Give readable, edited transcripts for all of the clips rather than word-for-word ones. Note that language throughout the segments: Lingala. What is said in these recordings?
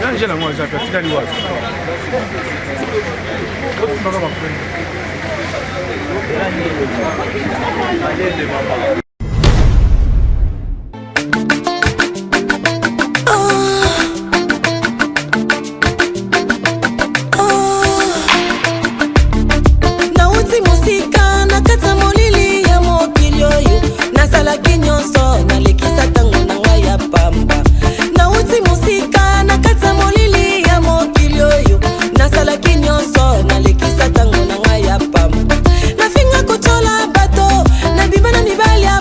Angela mwanza katika liwazo. Nauti musika na kata molili ya mokili oyo nasala kinyonso na lekisa tango nanga ya pamba. Nauti musika na kata molili ya mokili oyo nasala kinyonso na lekisa tango nanga ya pamba. Na finga kotola bato na bibana mibali ya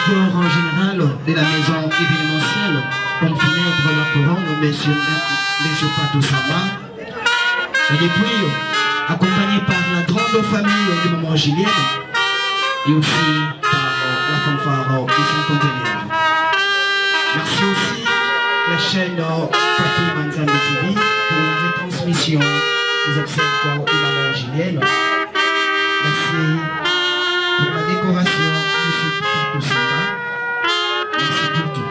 directeur en général de la maison événementielle, comme funèbre la couronne, monsieur Patou Sama. Et depuis, accompagné par la grande famille de maman Julienne, et aussi par la fanfare du cinquantenaire. Merci aussi la chaîne Patou Manzambe TV pour la retransmission des obsèques de maman Julienne. Merci pour la décoration de M. Patou Sama. Merci pour tout.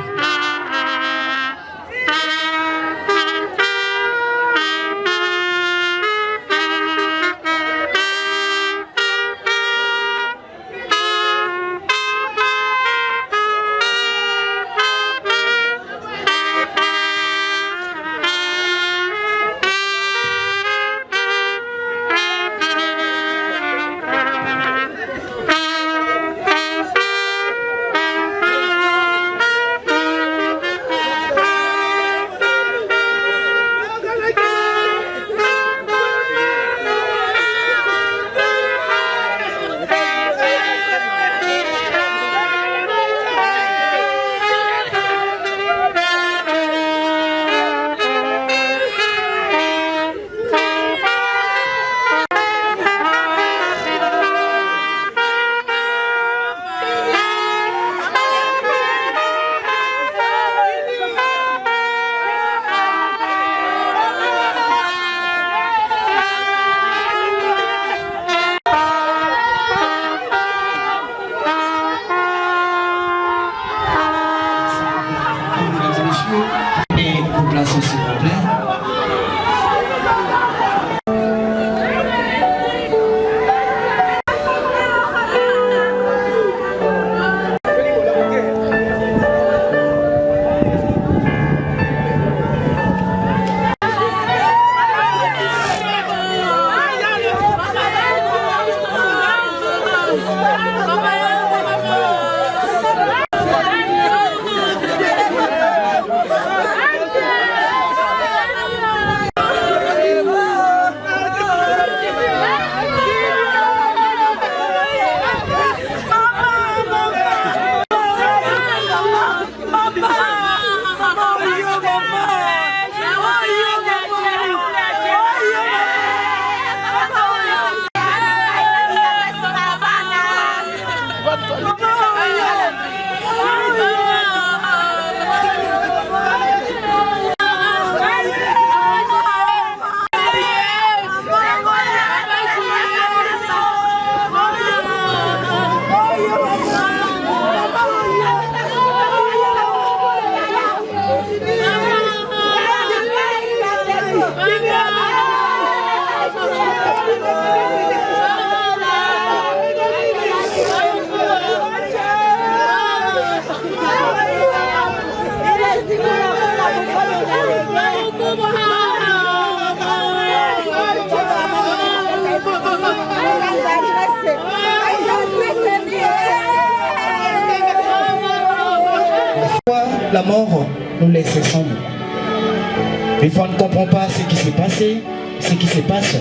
La mort nous laisse sans nous. Des fois, on ne comprend pas ce qui s'est passé, ce qui se passe.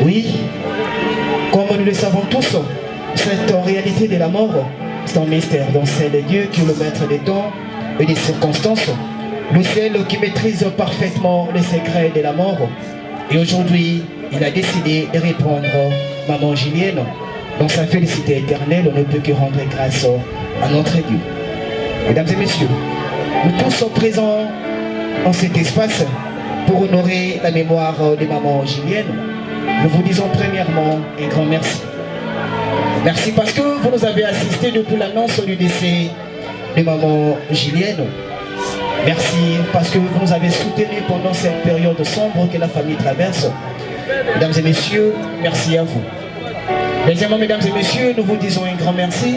Oui, comme nous le savons tous, cette réalité de la mort, c'est un mystère dont c'est le Dieu qui est le maître des temps et des circonstances, le seul qui maîtrise parfaitement les secrets de la mort. Et aujourd'hui, il a décidé de répondre maman Julienne. Dans sa félicité éternelle, on ne peut que rendre grâce à notre Dieu. Mesdames et messieurs, nous tous sommes présents en cet espace pour honorer la mémoire de maman Julienne. Nous vous disons premièrement un grand merci. Merci parce que vous nous avez assisté depuis l'annonce du décès de maman Julienne. Merci parce que vous nous avez soutenus pendant cette période sombre que la famille traverse. Mesdames et messieurs, merci à vous. Deuxièmement, mesdames et messieurs, nous vous disons un grand merci.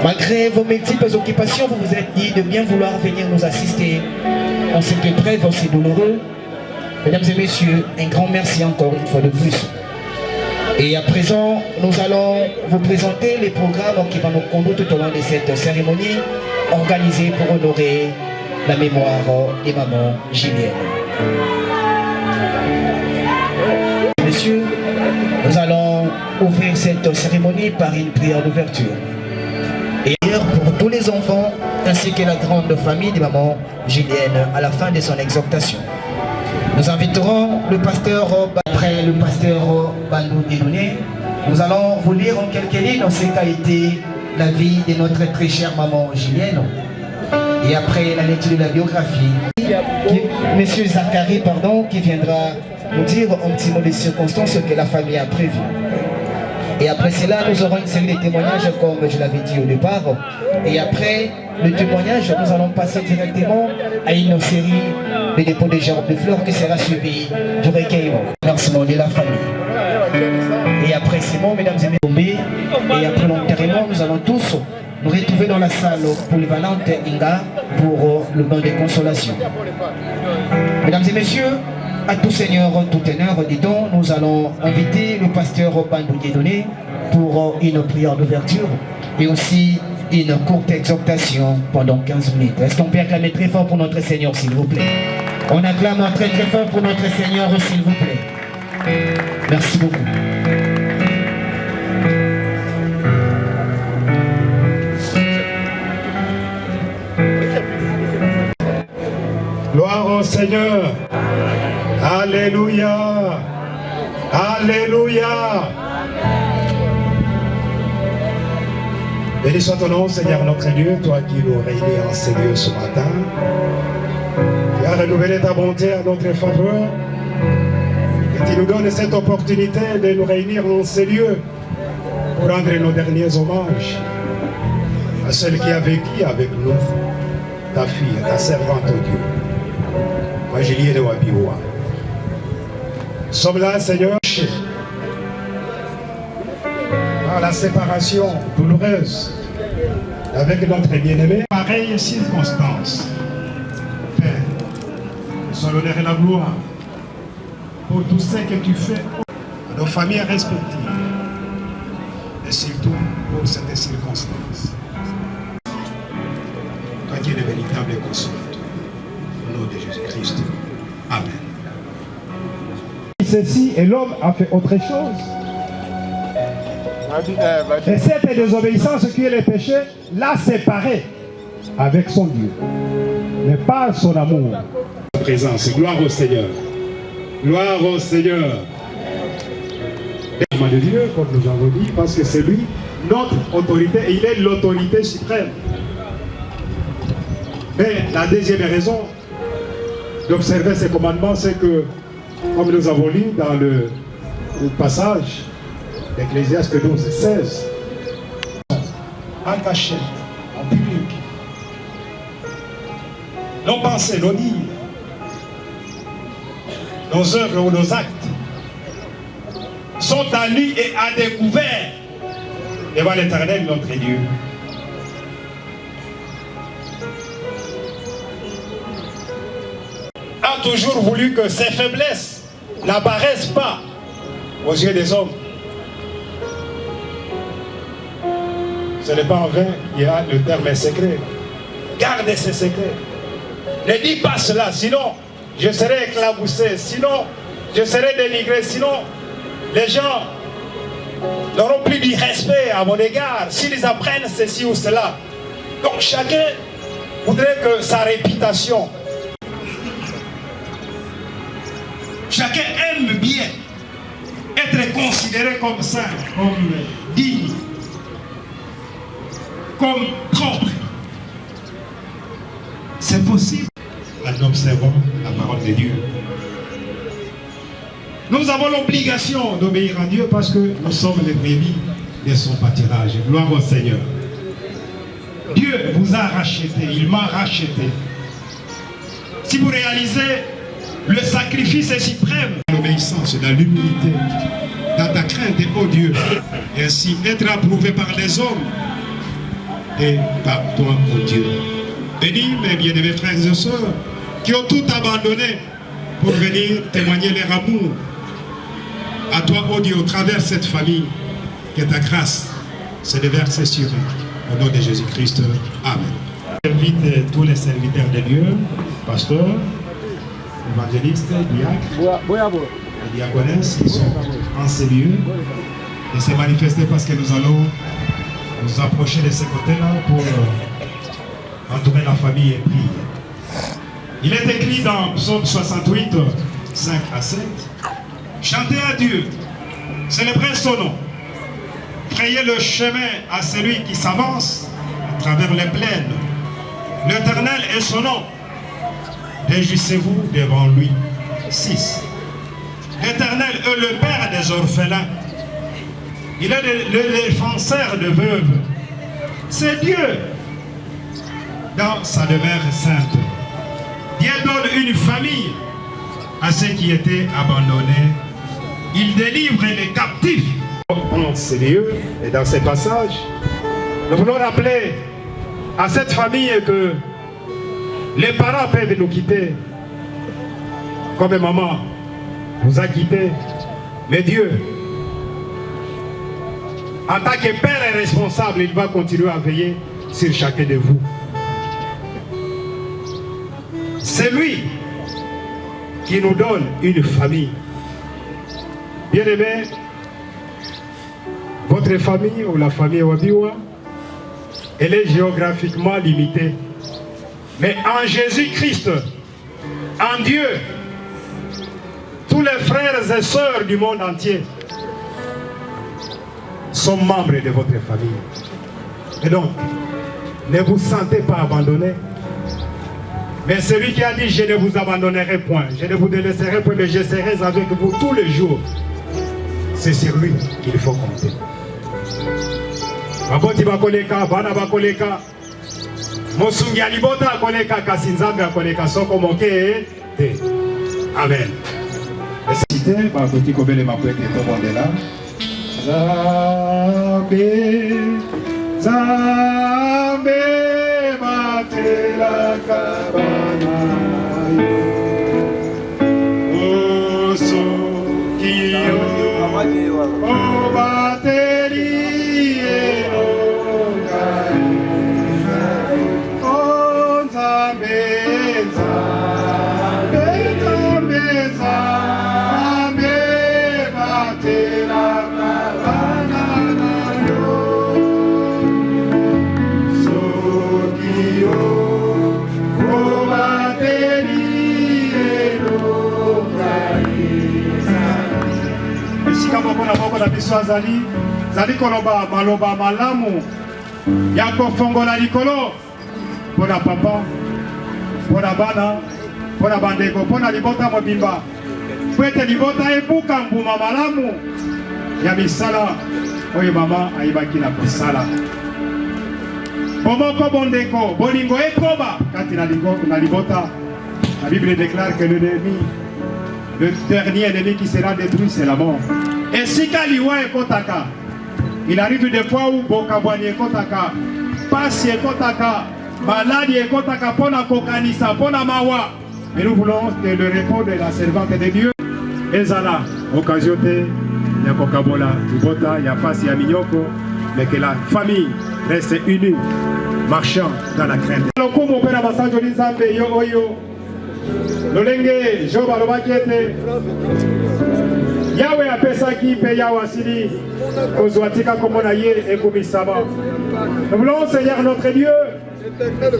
Malgré vos multiples occupations, vous vous êtes dit de bien vouloir venir nous assister en cette épreuve aussi douloureuse. Mesdames et messieurs, un grand merci encore une fois de plus. Et à présent, nous allons vous présenter les programmes qui vont nous conduire tout au long de cette cérémonie organisée pour honorer la mémoire de maman Julienne. Messieurs, nous allons ouvrir cette cérémonie par une prière d'ouverture. Et pour tous les enfants ainsi que la grande famille de maman Julienne à la fin de son exhortation. Nous inviterons le pasteur, après le pasteur Bandou Dédouné, nous allons vous lire en quelques lignes ce qu'a été la vie de notre très chère maman Julienne. Et après la lecture de la biographie, Monsieur Zachary, qui viendra nous dire un petit mot des circonstances que la famille a prévues. Et après cela, nous aurons une série de témoignages comme je l'avais dit au départ. Et après le témoignage, nous allons passer directement à une série de dépôts de gerbes de fleurs qui sera suivie du recueillement. Merci de la famille. Et après ces mots, mesdames et messieurs, et après l'enterrement, nous allons tous nous retrouver dans la salle polyvalente Inga pour le bain de consolation. Mesdames et messieurs, à tout seigneur, tout honneur, dis-donc, nous allons inviter le pasteur Bandou Dédouné pour une prière d'ouverture et aussi une courte exhortation pendant 15 minutes. Est-ce qu'on peut acclamer très fort pour notre Seigneur, s'il vous plaît? On acclame très très fort pour notre Seigneur, s'il vous plaît. Merci beaucoup. Gloire au Seigneur. Alléluia. Alléluia. Béni soit ton nom, Seigneur notre Dieu, toi qui nous réunis en ces lieux ce matin. Tu as renouvelé ta bonté à notre faveur. Et tu nous donnes cette opportunité de nous réunir en ces lieux pour rendre nos derniers hommages à celle qui a vécu avec nous, ta fille, ta servante, oh Dieu. Moi, Julienne de Wabiwa. Nous sommes là, Seigneur, par la séparation douloureuse avec notre bien-aimé. Pareille circonstance. Père, sois l'honneur et la gloire pour tout ce que tu fais à nos familles respectives et surtout pour cette circonstance. Toi qui es le véritable consolateur. Au nom de Jésus-Christ. Amen. Ceci et l'homme a fait autre chose. Et cette désobéissance qui est le péché l'a séparé avec son Dieu, mais pas son amour. La présence, gloire au Seigneur. Gloire au Seigneur. De Dieu, comme nous avons dit, parce que c'est lui notre autorité et il est l'autorité suprême. Mais la deuxième raison d'observer ces commandements, c'est que, comme nous avons lu dans le passage d'Ecclésiaste 12:16, en cachette, en public, nos pensées, nos dires, nos œuvres ou nos actes sont à nu et à découvert devant l'Éternel notre Dieu. A toujours voulu que ses faiblesses n'apparaissent pas aux yeux des hommes. Ce n'est pas en vain qu'il y a le terme secret. Gardez ces secrets. Ne dis pas cela, sinon je serai éclaboussé, sinon je serai dénigré, sinon les gens n'auront plus du respect à mon égard s'ils apprennent ceci ou cela. Donc chacun voudrait que sa réputation, chacun aime bien être considéré comme saint, comme digne, comme propre. C'est possible en observant la parole de Dieu. Nous avons l'obligation d'obéir à Dieu parce que nous sommes les brebis de son pâturage. Gloire au Seigneur. Dieu vous a racheté, il m'a racheté. Si vous réalisez le sacrifice suprême, l'obéissance, dans l'humilité, dans ta crainte, ô Dieu, et ainsi être approuvé par les hommes et par toi, ô Dieu. Bénis mes bien-aimés frères et sœurs qui ont tout abandonné pour venir témoigner leur amour à toi, ô Dieu, au travers de cette famille, que ta grâce se déverse sur eux. Au nom de Jésus-Christ. Amen. J'invite tous les serviteurs de Dieu, pasteurs, évangélistes, diacres, et diaconesses qui sont en ces lieux et se manifester parce que nous allons nous approcher de ce côté-là pour la famille est prise. Il est écrit dans Psaume 68, 5 à 7. Chantez à Dieu, célébrez son nom. Frayez le chemin à celui qui s'avance à travers les plaines. L'Éternel est son nom. Réjouissez-vous devant lui. 6. L'Éternel est le Père des orphelins. Il est le défenseur de veuves. C'est Dieu dans sa demeure sainte. Dieu donne une famille à ceux qui étaient abandonnés. Il délivre les captifs. Dans ces lieux et dans ces passages, nous voulons rappeler à cette famille que les parents peuvent nous quitter, comme maman nous a quittés, mais Dieu, en tant que Père et responsable, il va continuer à veiller sur chacun de vous. C'est lui qui nous donne une famille. Bien-aimés, votre famille ou la famille Wabiwa, elle est géographiquement limitée. Mais en Jésus-Christ, en Dieu, tous les frères et sœurs du monde entier sont membres de votre famille. Et donc, ne vous sentez pas abandonnés. Mais celui qui a dit, je ne vous abandonnerai point, je ne vous délaisserai point, mais je serai avec vous tous les jours. C'est sur lui qu'il faut compter. Baboti bakoleka, bana bakoleka, mosungi alibota akoleka, kasi nzambe akoleka, soko moke te. Amen. Cité, bakoti kobele makwete tobondela. Zambe, Zambe, matela kabana yo. Oso kiyo, o bateri. Zali koloba maloba malamu ya kofongola likolo pona papa pona bana pona bandeko pona libota mobimba pwete libota ebuka mbuma malamu ya misala oyo mama ayibaki na kosala bomoko bondeko bolingo ekoba kati na libota. La Bible déclare que le dernier ennemi qui sera détruit, c'est la mort. Et si Kaliwa est Kotaka, il arrive des fois où Bokabwani est Kotaka, Passi est Kotaka, Maladi est Kotaka, Pona Kokanisa, Pona Mawa. Mais nous voulons que le repos de la servante de Dieu, Ezala, occasion de Kokabola, Tubota, il y a Passi, il y a Mignoko, mais que la famille reste unie, marchant dans la crainte. Lolenge Joba Lobakete Yahweh apesaki pe Yahweh asili kozwatika komona ye ekumisaba. Nous voulons Seigneur notre Dieu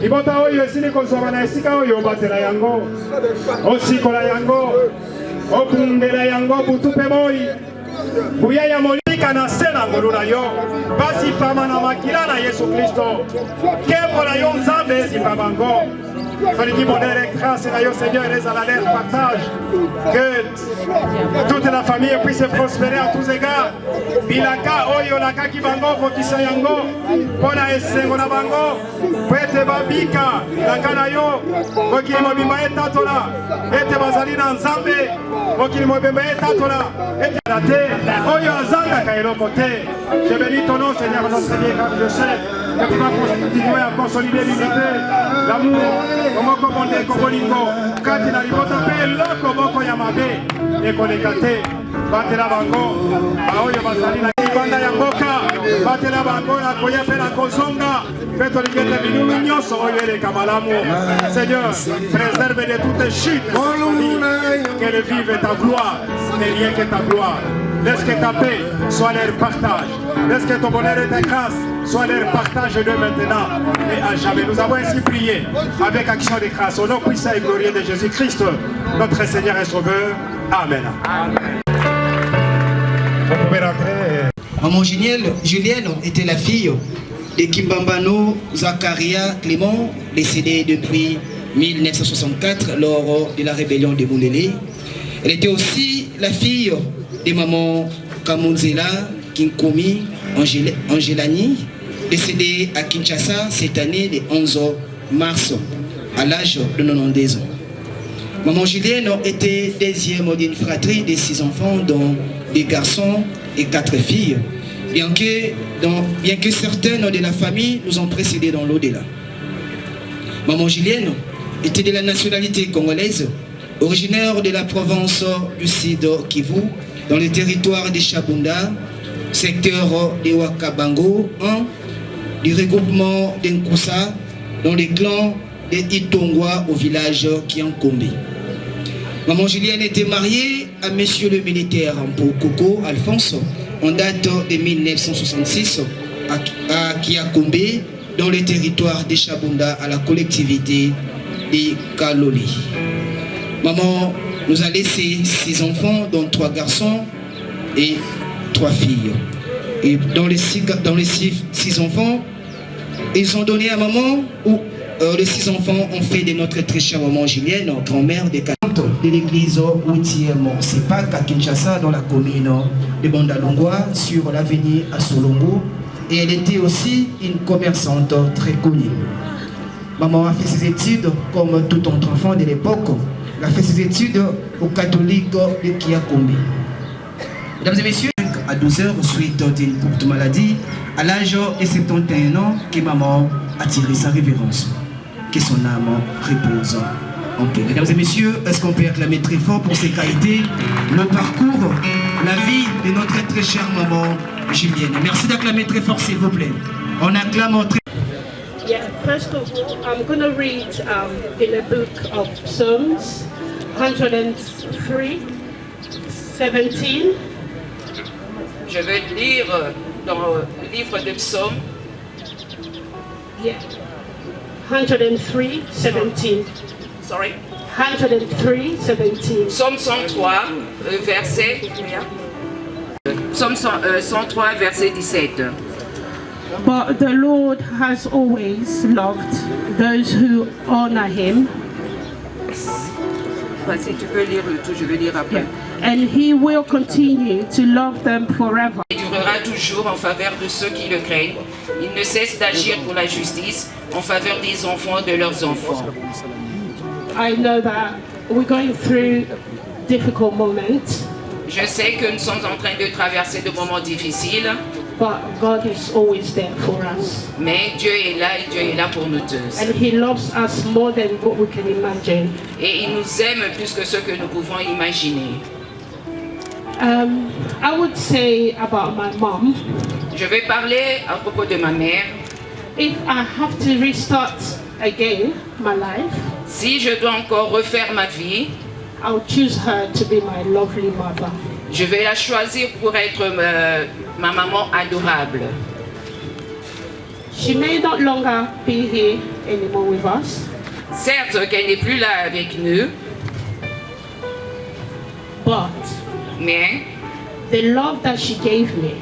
libota oyo esili kozwa na esika oyo batela yango osikola yango okundela yango butupe moi buya ya molika na sena ngolu na yo basi fama na makila na Yesu Kristo kembo na yo nzambe zipabango. Faliki modèle grâce à Dieu Seigneur et à l'air partage que toute la famille puisse prospérer à tous égards. Bilaka oyo laka kibango kokisa yango pona esengo na bango pete babika laka na yo mokili mobimba etatola ete bazali na nzambe mokili mobimba etatola ete te oyo azanga ka eloko te. Je bénis ton nom Seigneur notre Dieu car je sais que tu vas continuer à consolider l'unité, l'amour. Komoko monde kobolingo kati na libota pe loko boko ya mabe ekoleka te batela bango baoyo bazali na kibanda ya mboka batela bango na koya pe na kozonga pe tolingete binunu nyonso oyo eleka malamu. Seigneur, préserve de toutes chutes qu'elle vive ta gloire, mais rien que ta gloire. Laisse que ta paix soit leur partage. Laisse que ton bonheur et ta grâce soient leur partage de maintenant et à jamais. Nous avons ainsi prié avec action de grâce au nom puissant et glorieux de Jésus-Christ, notre Seigneur et Sauveur. Amen. Vous pouvez rentrer. Maman Julienne était la fille de Kimbambano Zakaria Clément, décédé depuis 1964 lors de la rébellion de Moulélé. Elle était aussi la fille de maman Kamunzela Kinkomi Angelani, décédée à Kinshasa cette année le 11 mars à l'âge de 90 ans. Maman Julienne était deuxième d'une fratrie de 6 enfants, dont des garçons et 4 filles, bien que certaines de la famille nous ont précédés dans l'au-delà. Maman Julienne était de la nationalité congolaise, originaire de la province du Sud Kivu, dans le territoire de Chabunda, secteur de Wakabango 1, du regroupement d'Nkoussa, dans les clans de Itongwa au village Kiankombe. Maman Julienne était mariée à monsieur le militaire Mpokoko Alphonse en date de 1966 à Kiakombe, dans le territoire de Chabunda, à la collectivité de Kaloli. Maman nous a laissé 6 enfants, dont 3 garçons et 3 filles. Et dans les 6 enfants, ils ont donné à maman, ou les 6 enfants ont fait de notre très chère maman Julienne, grand-mère de l'église 8e Sepak à Kinshasa, dans la commune de Bandalongwa, sur l'avenue à Solongo. Et elle était aussi une commerçante très connue. Maman a fait ses études comme tout autre enfant de l'époque. Elle a fait ses études au catholique de Kiakombe. Mesdames et messieurs, à 12 heures, suite d'une courte maladie, à l'âge de 71 ans, que maman a tiré sa révérence. Que son âme repose en paix. Mesdames et messieurs, est-ce qu'on peut acclamer très fort pour ses qualités, le parcours, la vie de notre très chère maman Julienne. Merci d'acclamer très fort, s'il vous plaît. On acclame très Yeah, first of all, I'm going to read in the book of Psalms 103, 17. Je vais lire dans le livre de Psaumes. Yeah, 103, 17. Sorry. 103, 17. Psaume 103, verset. Psaume 103, verset 17. But the Lord has always loved those who honor him. Si tu peux lire le tout, je vais lire après. And he will continue to love them forever. Il durera toujours en faveur de ceux qui le craignent. Il ne cesse d'agir pour la justice en faveur des enfants de leurs enfants. I know that we're going through difficult moments. Je sais que nous sommes en train de traverser de moments difficiles. But God is always there for us. Mais Dieu est là et Dieu est là pour nous tous. And he loves us more than what we can imagine. Et il nous aime plus que ce que nous pouvons imaginer. I would say about my mom. Je vais parler à propos de ma mère. If I have to restart again my life, si je dois encore refaire ma vie, I'll choose her to be my lovely mother. Je vais la choisir pour être ma maman adorable. She may not longer be here anymore with us. Certes qu'elle n'est plus là avec nous. Mais the love that she gave me,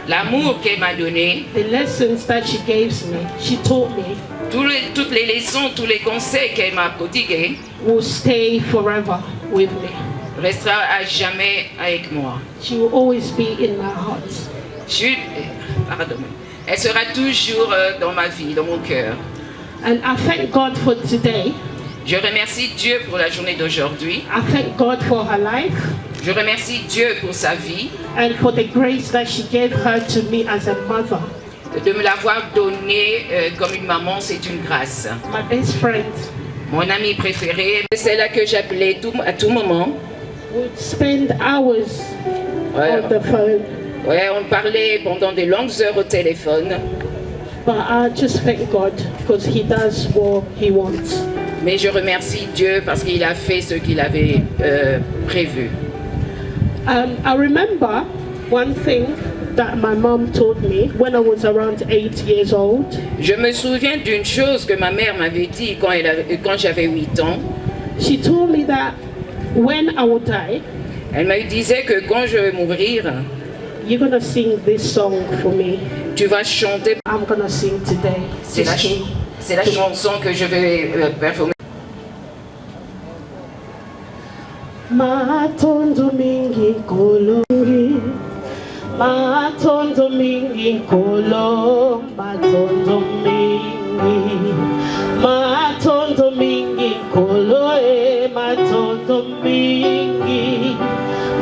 l'amour qu'elle m'a donné, the lessons that she gave me, she taught me, toutes les leçons, tous les conseils qu'elle m'a prodigués, will stay forever with me. Restera à jamais avec moi. She will always be in my heart. Elle sera toujours dans ma vie, dans mon cœur. And I thank God for today. Je remercie Dieu pour la journée d'aujourd'hui. I thank God for her life. Je remercie Dieu pour sa vie. And for the grace that she gave her to me as a mother. De me l'avoir donné comme une maman, c'est une grâce. My best friend. Mon amie préférée, c'est celle que j'appelais à tout moment. Would spend hours on the phone. Ouais, on parlait pendant de longues heures au téléphone. But I just thank God because He does what He wants. Mais je remercie Dieu parce qu'il a fait ce qu'il avait prévu. I remember one thing that my mom told me when I was around 8 years old. Je me souviens d'une chose que ma mère m'avait dit quand j'avais 8 ans. She told me that when I would die, elle me disait que quand je vais mourir, you're gonna sing this song for me. Tu vas chanter. I'm gonna sing today. C'est la chanson que je vais performer. Matondo mingi kolongi, matondo mingi kolo, matondo mingi, matondo mingi kolo, matondo mingi,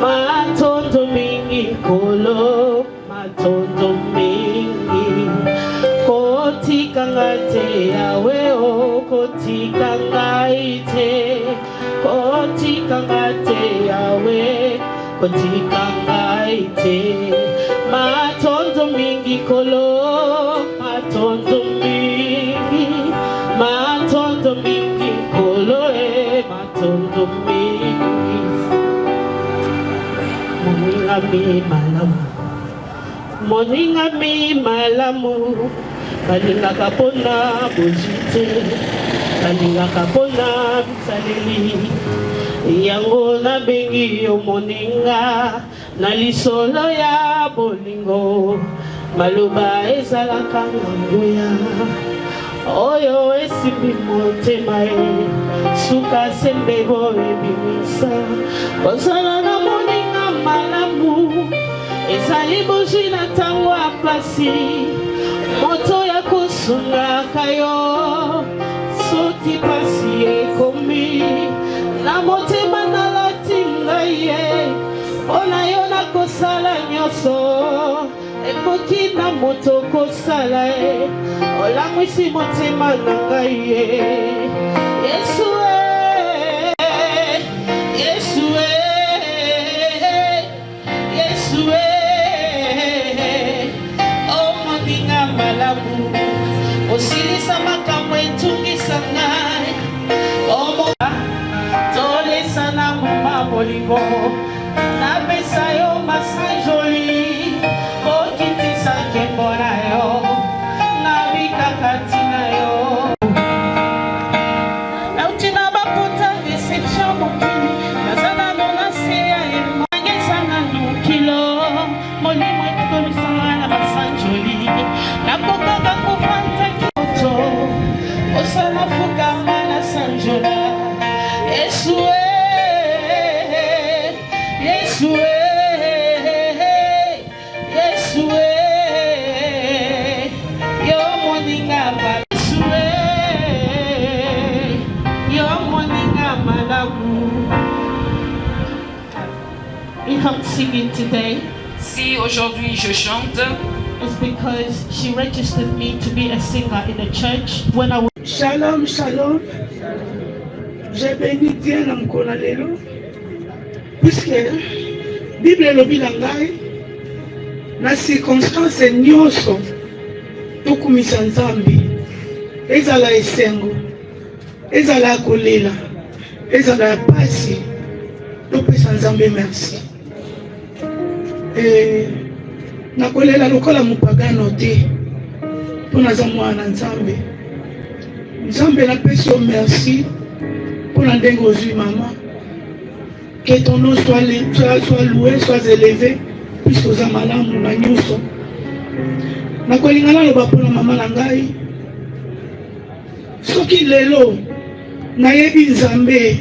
matondo mingi kolo, matondo mingi. Kotika ngate yawe o kotika ngaite, kotika ngate yawe kotika ngaite. Matondo mingi kolo, matondo mingi, matondo mingi kolo, matondo mingi. Moninga mi malamu, moninga mi malamu. Balingaka pona bojite, balingaka pona bisaleli. Yango na bengi yo moninga, na lisolo ya bolingo. Maloba ezalaka nguya, oyo esimbi motema e, suka sembe bo ebimisa. Kosala na moninga malamu, ezali boji na tango apasi. Moto ya kusunga kayo, soki pasi ekomi, na motema na latinga ye, ona yo na kosala nyoso, ekoki na moto kosala e, olamwisi motema na ngai ye. Yesu e, Yesu e, Yesu e. Malamu osilisa makambo etungisa ngai omoka tolesa na moma bolingo napesa yo masanjoli okitisa nkembo na yo nabikakati na yo nautina baputa deception mokili nazana nona se ya emangezana nukilo molimo etikolisanga na masanjoli nakokoka kufanta kioto osana fukama na sanjola. Yesu e, Yesu e, Yesu e, yo moninga malamu. Yesu e, yo moninga malamu. If I'm singing today, si aujourd'hui je chante, it's because she registered me to be a singer in the church when I was... Shalom, shalom. Je bénis Dieu na mkona lelo. Puisque Bible lobi na ngai na circonstance nyonso tokumisa Nzambe. Ezala esengo, ezala kolela, ezala pasi. Topesa Nzambe merci. Nakolela lokola mupagano te pona za mwana Nzambe. Nzambe napesi yo merci pona ndenge ozwi mama. Que ton nom soit loué, soit élevé, puisque oza malamu na nyonso. Nakolingana loba pona mama na ngai. Soki lelo nayebi Nzambe,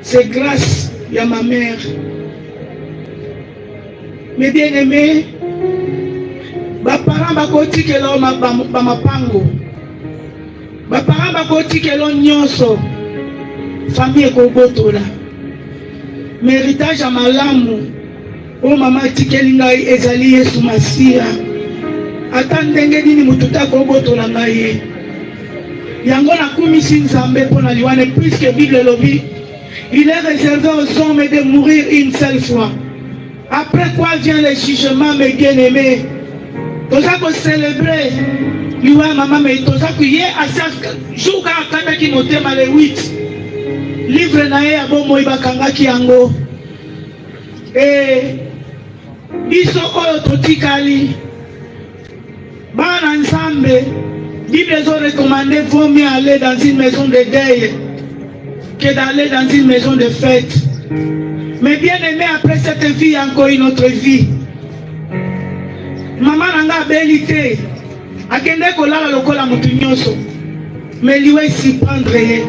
c'est grâce ya ma mère. Mes bien-aimés, baparents bakotikela bamapango, baparents bakotikela nyonso, famille ekobotola. Méritage ya malamu o mama atikeli ngai ezali Yesu Masiya. Ata ndenge nini mutu takobotola ngai ye. Yango nakumisi Nzambe mpona liwane, puisque Bible lobi il est réservé aux hommes de mourir une seule fois. Après quoi vient le jugement, mes bien-aimés. Toza ko célébrer liwa mama me toza ko ye asa jouka kata ki motema le 8 livre na ye abomo ibakanga ki yango biso oyo totikali bana nzambe. Bible ont recommandé vaut mieux aller dans une maison de deuil que d'aller dans une maison de fête. Mais bien aimé, après cette vie, il y a encore une autre vie. Maman nanga belité, akende kolala lokola mutu nyonso, mais liwe si prendre ye.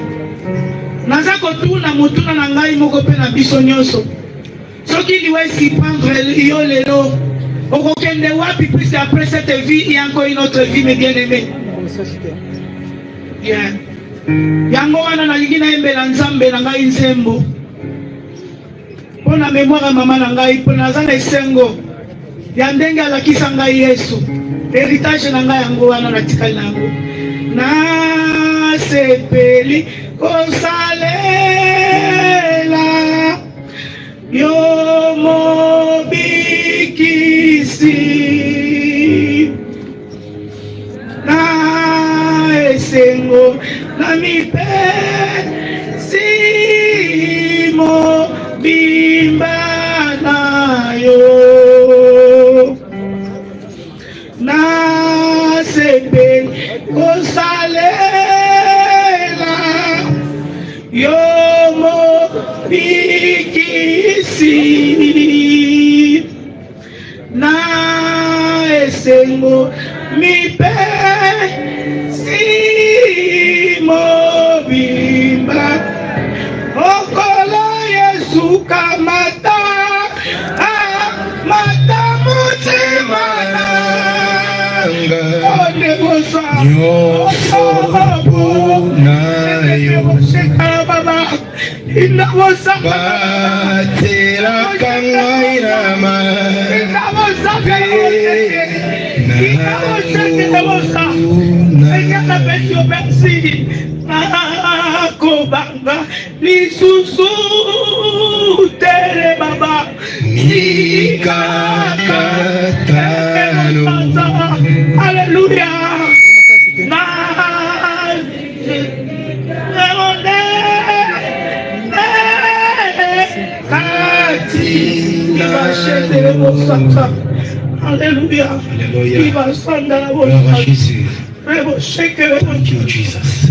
Naza kotuna mutuna nangai moko pe na biso nyonso. Soki liwe si prendre yo lelo, okokende wapi puisque après cette vie, il y a encore une autre vie, mais bien aimé. Yeah. Yango wana nalingi naembela nzambe na ngai nzembo mpona mémoire ya mama na ngai mpo naza na esengo ya ndenge alakisa ngai Yesu. Héritage na ngai yango wana natikali na yango. Nasepeli kosalela yo mobikisi esengo na mipe simo bimba na yo na sepe kosalela yo mo bikisi na esengo mipe mobimba okolo Yesu kamata mata mutima nanga onebosa nyonso nayo baba inabosa batela kangairama inabosa merci akobanga lisusu tere baba nikakatano. Alléluia. Alléluia. Il va s'en la Jésus. Thank you, Jesus.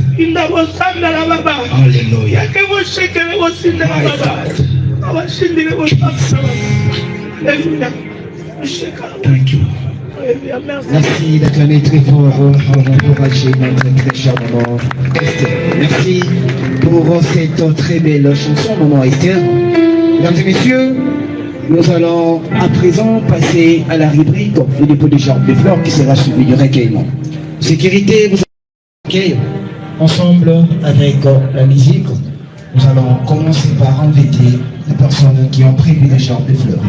Alléluia. Thank you. Merci d'acclamer très fort pour encourager notre très cher maman Esther. Merci pour cette très belle chanson, maman Esther. Mesdames et messieurs, nous allons à présent passer à la rubrique le dépôt de gerbes de fleurs qui sera suivi du recueillement. Sécurité, vous allez ensemble avec la musique. Nous allons commencer par inviter les personnes qui ont prévu les gerbes de fleurs.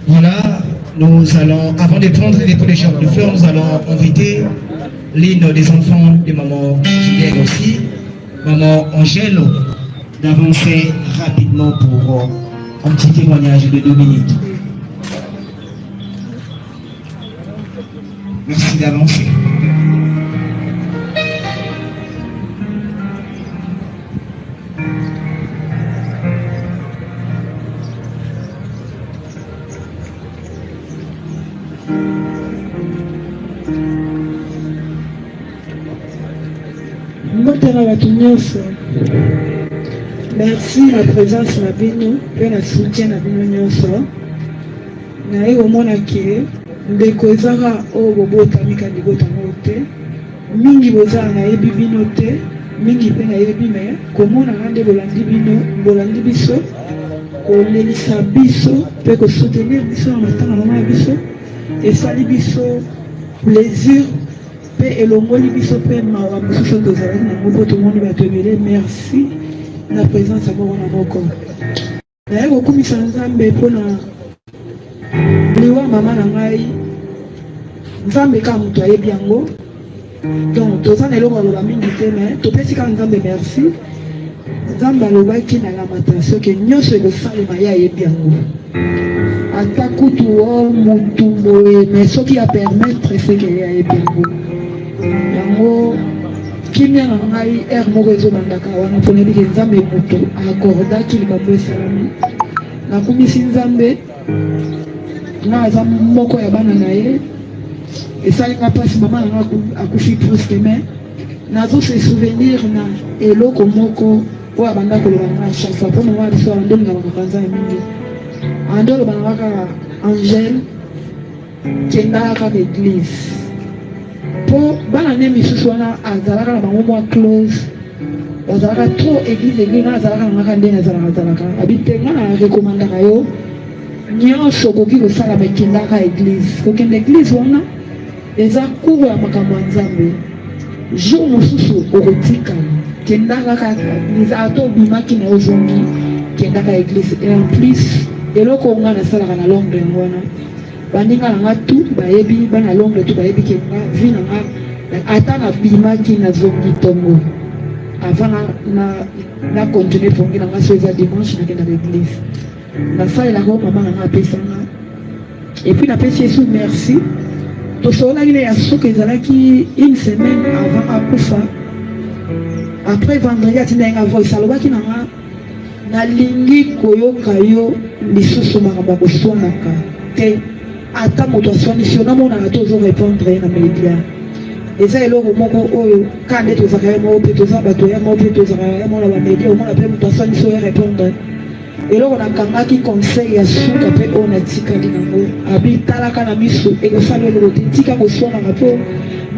Voilà, nous allons, avant de prendre les dépôts de gerbes de fleurs, nous allons inviter l'une des enfants de maman Julienne aussi, maman Angèle, d'avancer rapidement pour un petit témoignage de 2 minutes. Merci d'avancer. Merci ma présence na bino pe na soutien na bino nyonso. Na ye omona ke ndeko ezaka o bobotami kandi botamo te. Mingi bozala na yebi bino te, mingi pe na yebi me komona nde bolandi bino, bolandi biso, kolelisa biso pe ko soutenir biso na matanga mama biso, esali biso plaisir pe elongoli biso pe mawa mosusu tozalaki nango po tomoni bato ebele. Merci na présence ya moko na moko. Naye kokumisa nzambe mpona liwa mama na ngai, nzambe kaka moto ayebi yango. Donc toza na eloko aloba mingi te, mais topesi kaka nzambe merci. nzambe alobaki na lamentation ke nyonso ekosalema ye ayebi yango ata kutu o mutu boye mais soki apermettre seke ye ayebi yango kimia na ngai ere moko ezobandaka wana mpona ebike nzambe moto akordaki likambo esalami nakumisi nzambe nga aza moko ya bana na ye esalinga mpasi mama nanga akufi pruske me nazose souvenir na eloko moko oyo abanda koloba nga chaque fois mpo mama biso ande olingabaka nzambe mingi ande olobanga kaka angele kendaka kaka église mpo bana nde misusu wana azalaka na bango mwa close bazalaka trop église nga azalaka na ngaka nde nazalaka abi te nga na rekomandaka yo nyonso okoki kosala mekendaka église kokende église wana eza cours ya makambo ya nzambe jour mosusu okotika kendaka kaka église ata obimaki na ozongi kendaka église et en plus eloko nga nasalaka na londre yango wana bandinga na nga tu bayebi bana londre tu bayebi kenga vi na nga ata nabimaki nazongi ntongo avant na continue pongi na nga so eza dimanche nakendaka église nasalelaka mama na nga apesanga et puis napesi yesu merci tosololaki ne ya soki ezalaki une semaine avant akufa après vendredi atinda yenga voice alobaki na nga nalingi koyoka yo lisusu makambo ya koswanaka te ata moto aswanisi yo namonaka to ozorépondre ye na media eza eloko moko oyo ka nde tozalaka ye moko mpe toza bato ya moko mpe tozalaka ya moko na bamedia omona mpe moto aswanisi oyo répondre eloko nakangaki conseil ya suka mpe oyo natikali nango abitalaka na miso ekosala eloko te tika koswanaka mpo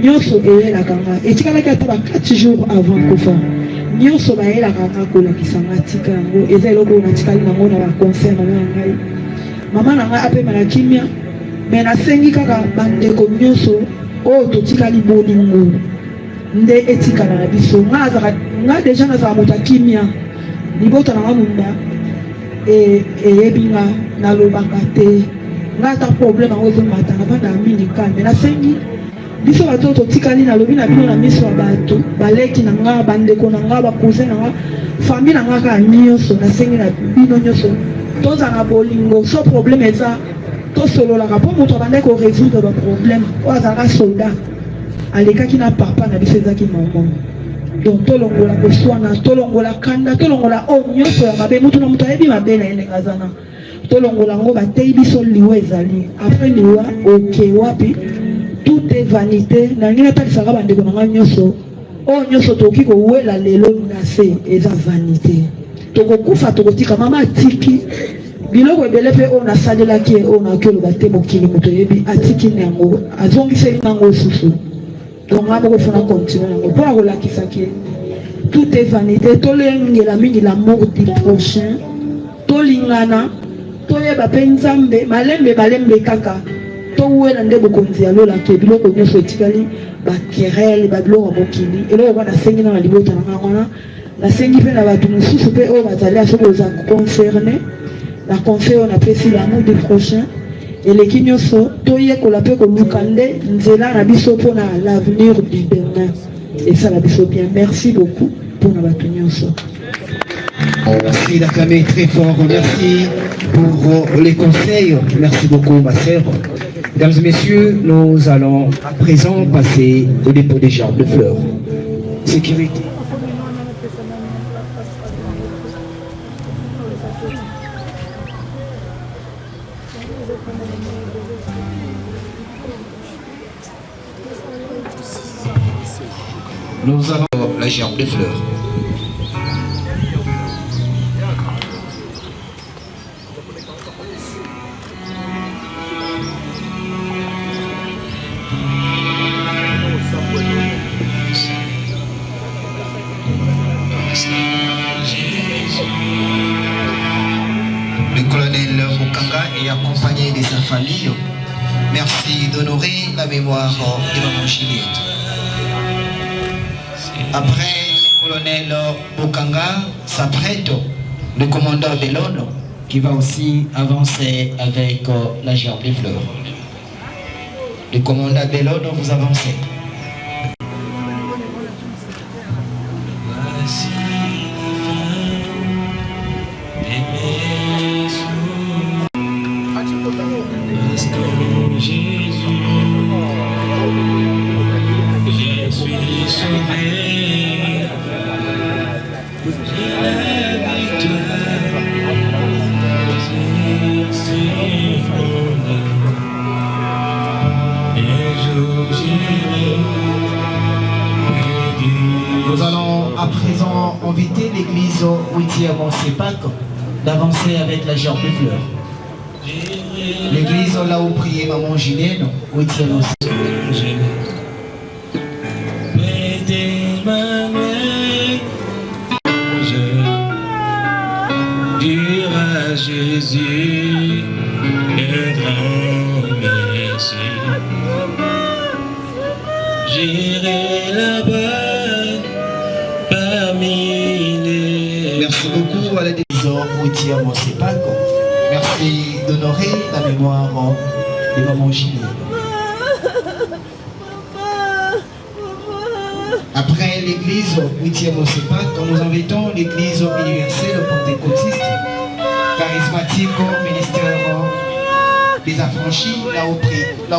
nyonso eyelaka nga etikalaki ata ba 4 jours avant kofa nyonso bayelaka nga kolakisa nga tika yango eza eloko oyo natikali nango na baconseil mama na ngai mama na ngai apema na kimia me nasengi kaka bandeko nyonso oyo totikali bolingo nde etikala na biso nga deja nazala moto akimia libota na nga munda eyebi nga nalobaka te nga ata problème yango ezomata na banda ya mingi kambe nasengi biso bato oyo totikali nalobi na bino na miso ya bato baleki na nga bandeko na nga bakousin na nga famille na nga kaka nyonso nasengi na bino nyonso tozala na bolingo so problème eza tosololaka mpo moto abandaki korésoudre baproblème oyo azalaka soldat alekaki na papa na biso ezaki mama donc tolongola koswana tolongola kanda tolongola oyo nyonso ya mabe motu na moto ayebi mabe na ye ndenge azana tolongola yango batei biso liwa ezali apres liwa oke wapi tout est vanité nangi natalisaka bandeko na nga nyonso oyo nyonso tokoki kowela lelo na se eza vanité tokokufa tokotika mama atiki biloko ebele mpe oyo nasalelaki oyo nakoki oloba te mokili moto oyebi atiki nango azongiseli nango susu donc nga mokofuna continue nango mpo na kolakisaki tout est vanité tolengela mingi l'amour du prochain tolingana toyeba mpe nzambe malembe kaka towela nde bokonzi ya lolake biloko nyonso etikali bakerele babiloko ya mokili eloko kwa nasengi na libota na nga wana nasengi mpe na bato mosusu mpe oyo bazali asoki oza concerné na conseil oyo napesi l'amour du prochain eleki nyonso toyekola mpe koluka nde nzela na biso mpona l'avenir du demain esala biso bien. Merci beaucoup mpona bato nyonso. Merci d'acclamer très fort, merci pour les conseils, merci beaucoup ma sœur. Mesdames et messieurs, nous allons à présent passer au dépôt des gerbes de fleurs. Sécurité. Nous avons la gerbe de fleurs. Le colonel Mukanga est accompagné de sa famille. Merci d'honorer la mémoire de maman Juliette. Après le colonel Mukanga s'apprête le commandant Belone qui va aussi avancer avec la gerbe de fleurs. Le commandant Belone, vous avancez. Nous allons à présent inviter l'église 8e CEPAC d'avancer avec la gerbe de fleurs. L'église là où priait maman Julienne, 8e dire à Jésus un grand merci. J'irai là-bas parmi les... Merci beaucoup à la l'église 8e CEPAC. Merci d'honorer la mémoire de maman Julienne. Après l'église 8e CEPAC, nous invitons l'église universelle pentecôtiste, charismatique, ministère des affranchis, là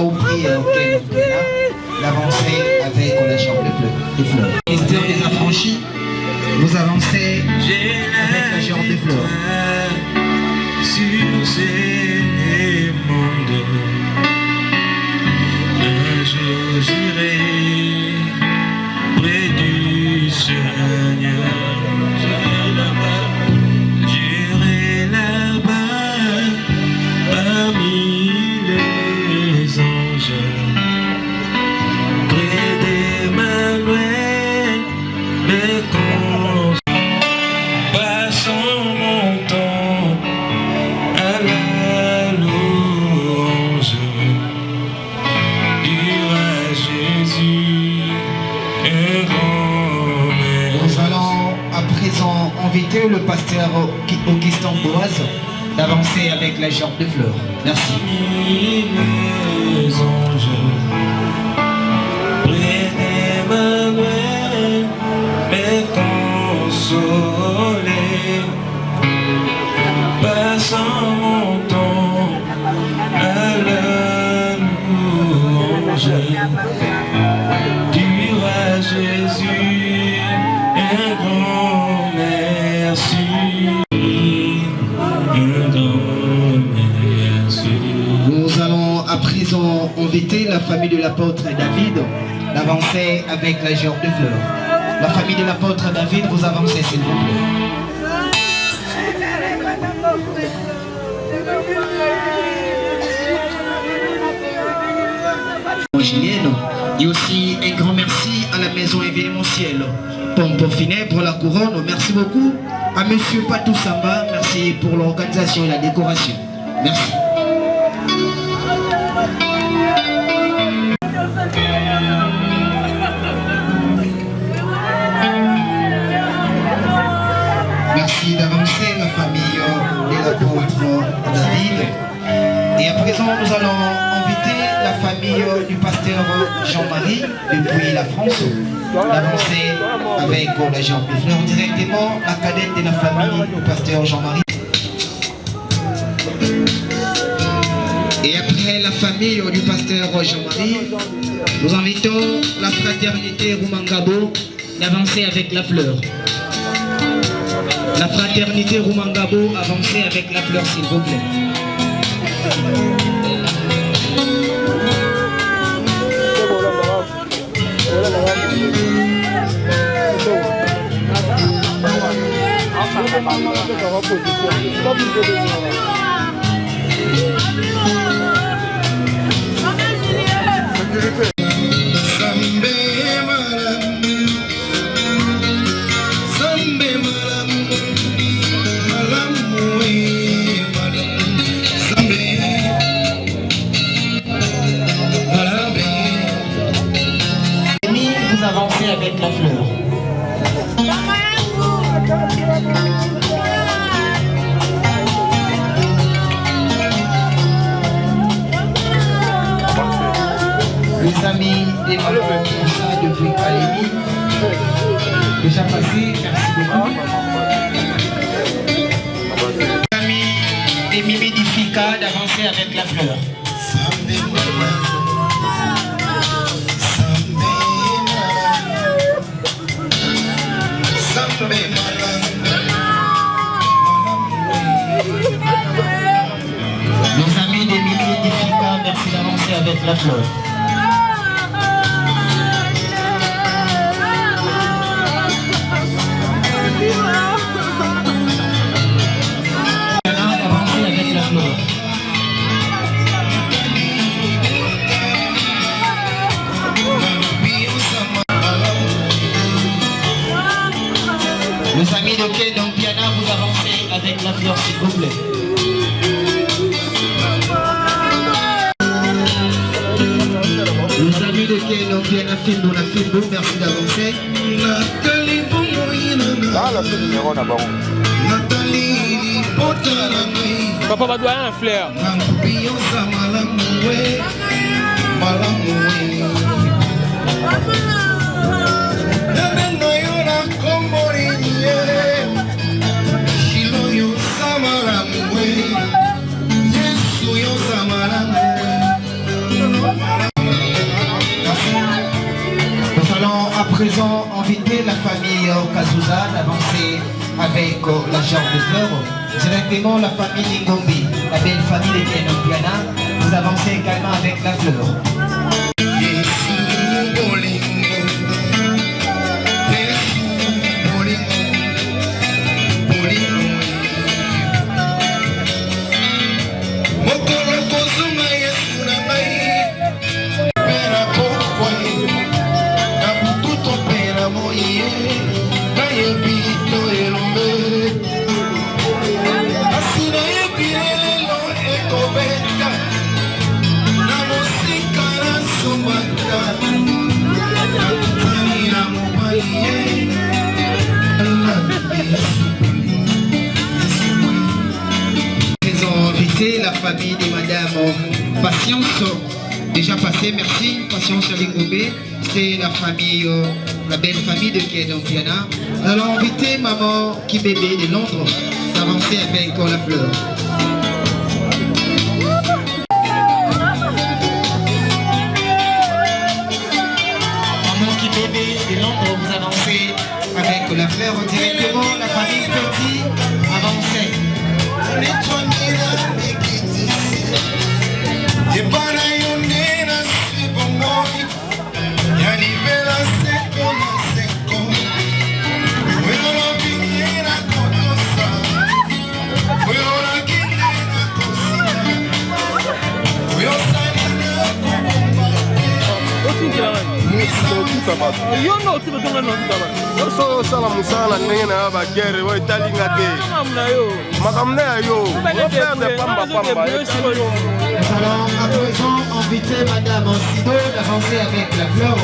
où prie l'avancer avec la gerbe de fleurs. Ministère des affranchis, vous avancez avec la gerbe de fleurs. Sur ces mondes, un jour j'irai près du Seigneur. J'irai là-bas parmi les anges, près d'Emmanuel, mes cons, passant mon temps à la louange, dire à Jésus un grand merci. Nous allons à présent inviter le pasteur Augustin Boaz d'avancer avec la gerbe de fleurs. Merci. Les anges, près d'Emmanuel, mes consolés, passant mon temps à la louange, dire à Jésus un grand merci. Un grand merci. Nous allons à présent inviter la famille de l'apôtre David d'avancer avec la gerbe de fleurs. La famille de l'apôtre David, vous avancez s'il vous plaît. Julienne, et aussi un grand merci à la maison événementielle Pompe Funèbre la Couronne. Merci beaucoup à monsieur Patou Samba, merci pour l'organisation et la décoration. Merci. Merci d'avancer la famille de l'apôtre David. Et à présent, nous allons inviter la famille du pasteur Jean-Marie depuis la France d'avancer avec la gerbe de fleurs directement la cadette de la famille du pasteur Jean-Marie. Et après la famille du pasteur Jean-Marie, nous invitons la fraternité Rumangabo d'avancer avec la fleur. La fraternité Rumangabo, avancez avec la fleur s'il vous plaît. Vous avancez avec la fleur. Les amis des mamans depuis Calémie, déjà passé, merci beaucoup. Les amis des Mimi d'Ifika d'avancer avec la fleur. Nos amis des Mimi d'Ifika, merci d'avancer avec la fleur. de Ken Piana, vous avancez avec la fleur, s'il vous plaît. Les amis de Ken Piana, Filbo, merci d'avancer. Papa va doyer un flair. Nous allons à présent inviter la famille Kazuza d'avancer avec la gerbe de fleurs. Directement la famille Ngombi, la belle famille de Ken Piana, vous avancez également avec la fleur. Ils ont invité la famille de Madame Patience, déjà passé, merci, Patience Lingombe, c'est la famille, la belle famille de Ken Piana. Nous allons inviter Maman Kibébé de Londres d'avancer avec la fleur. Maman Kibébé de Londres, vous avancez avec la fleur directement, la famille Petit, avancez. Yo no tu betul no kita. So sala musala ndenge na ba gere wo italinga te. Makamna yo. Nous allons à présent inviter Madame Sido d'avancer avec la fleur.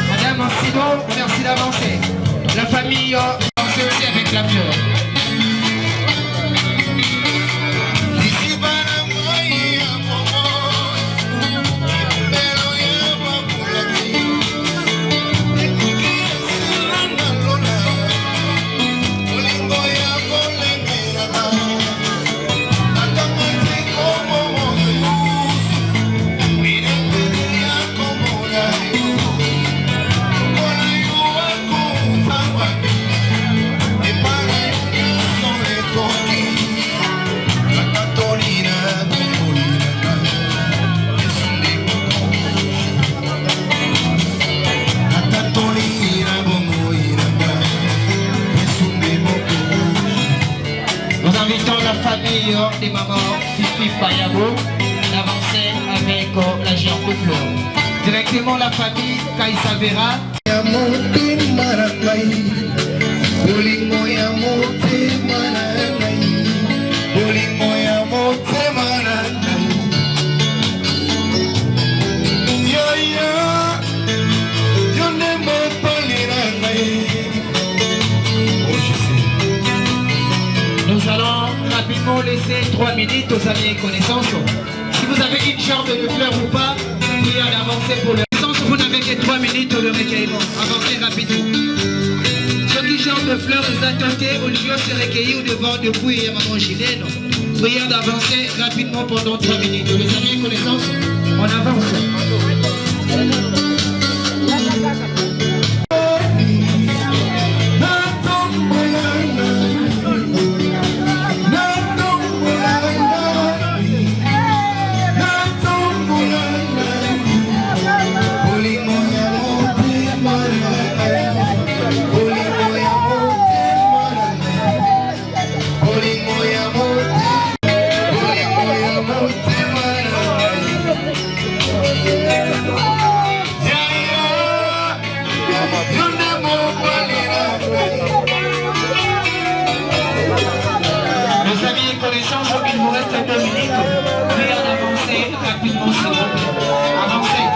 Madame Sido, merci d'avancer. La famille avance aussi avec la fleur. Des mamans Fifi Payabo d'avancer avec la gerbe de fleurs. Directement la famille Kaïsa Vera. Nous allons rapidement laisser 3 minutes aux amis et connaissances. Si vous avez une gerbe de fleurs ou pas, priez d'avancer pour le sens. Vous n'avez que 3 minutes de recueillement. Avancez rapidement. Ceux qui gerbe de fleurs, vous attendez au lieu de se recueillir au devant de vous et à maman chilène. Priez d'avancer rapidement pendant 3 minutes. Les amis et connaissances, on avance. Yeah. ensemble, il vous reste 2 minutes. Veuillez en avancer rapidement, s'il vous plaît. Avancez.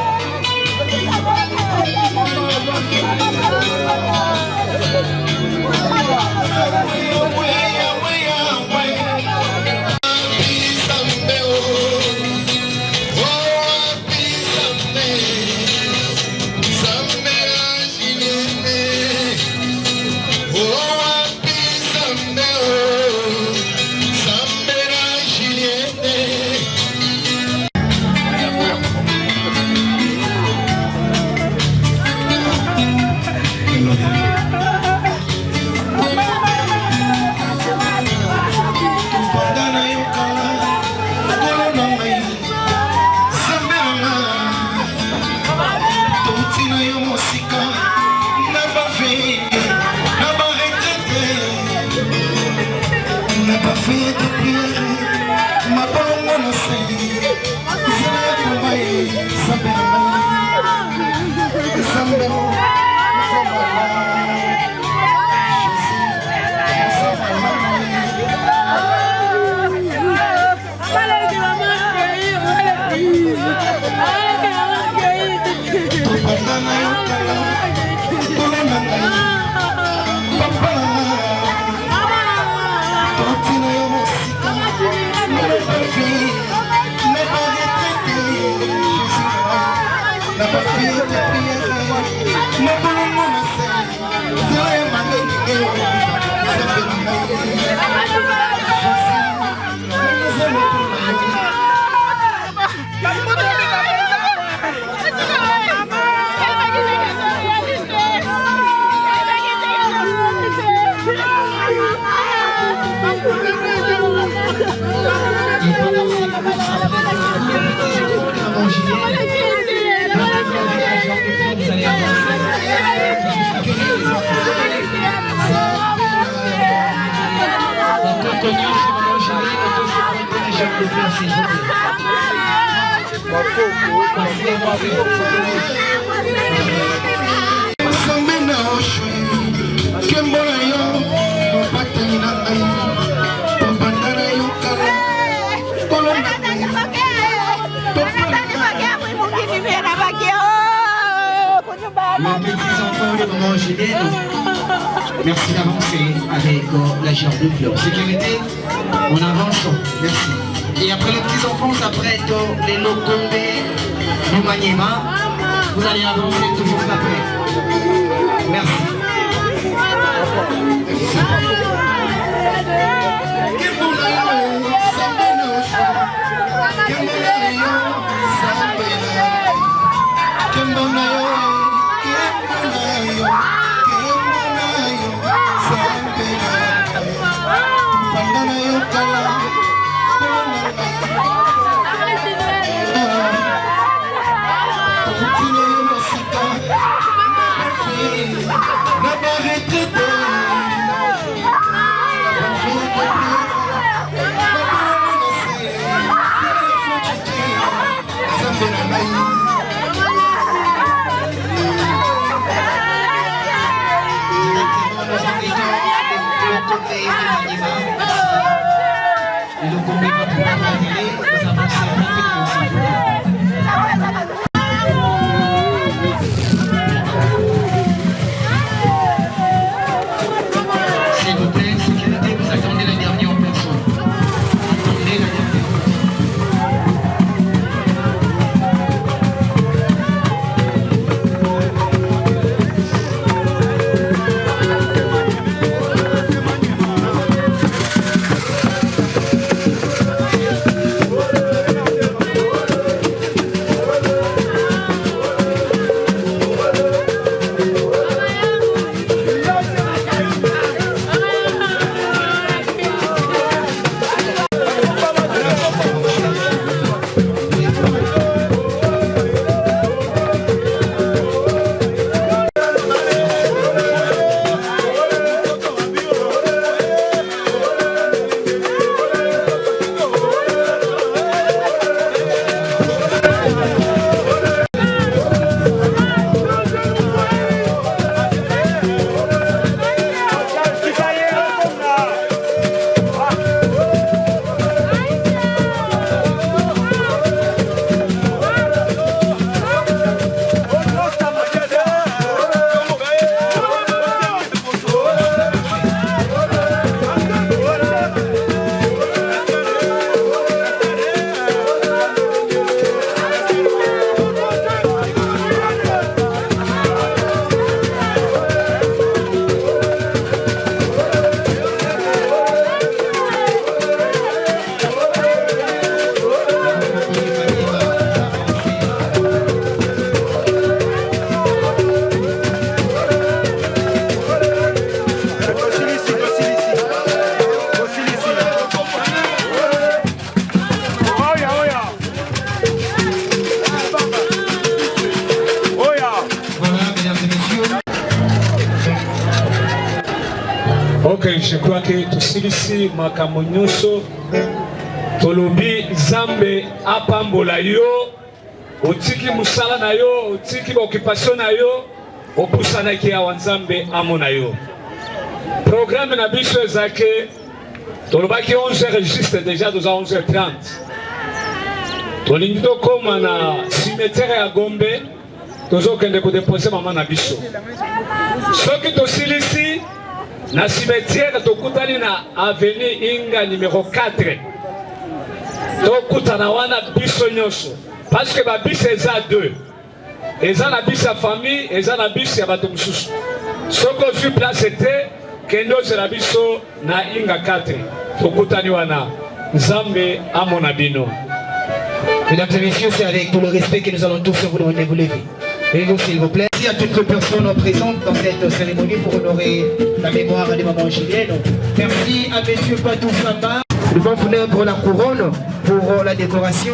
Merci d'avancer avec la gerbe de fleurs. Sécurité, on avance, merci. Et après les petits enfants s'apprêtent les Lokombe du Maniema. Vous allez avancer toujours après. Merci. S'il vous plaît, sécurité, vous attendez la dernière personne. Attendez la dernière Ok, je crois que tous ici, Makamonyoso, Tolobi, Zambe, Apambola yo, Otiki Musala na yo, Otiki Occupation na yo, Opusana ki awanzambe amona yo. Programme na biso ezake, Tolobaki 11h juste déjà dans 11h30. Tolingi tokoma na cimetière ya Gombe, tozokende ko déposer maman na biso. Soki tosilisi na cimetière tokutani na avenue Inga numéro 4. Tokutana wana biso nyonso parce que ba biso eza 2. Eza na biso ya famille, eza na biso ya bato mususu. Soko vu place était kendo zela biso na Inga 4. Tokutani wana Nzambe amona bino. Mesdames et messieurs, c'est avec tout le respect que nous allons tous vous demander de vous lever. Levez-vous s'il vous plaît. Merci à toutes les personnes présentes dans cette cérémonie pour honorer la mémoire des mamans chiliennes. Merci à monsieur Patou Samba, le bon funèbre pour la couronne, pour la décoration.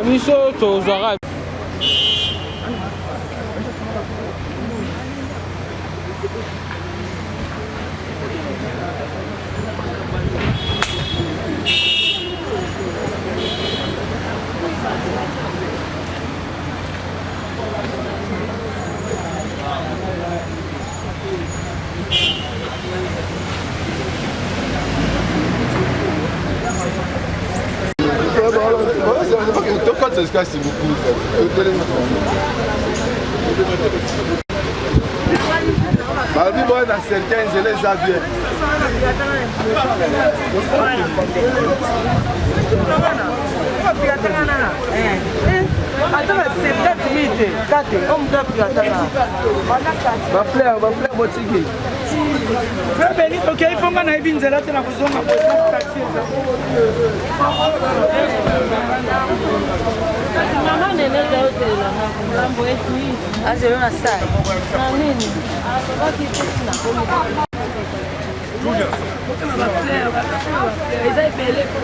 Miso tozwaka s'il vous plaît. Malgré moi, dans certains, je les avais. Mama nene zaotela na mambo yetu hii. Azelo na sai. Na nini? Baki na komi. Julia. Eza ibele kwa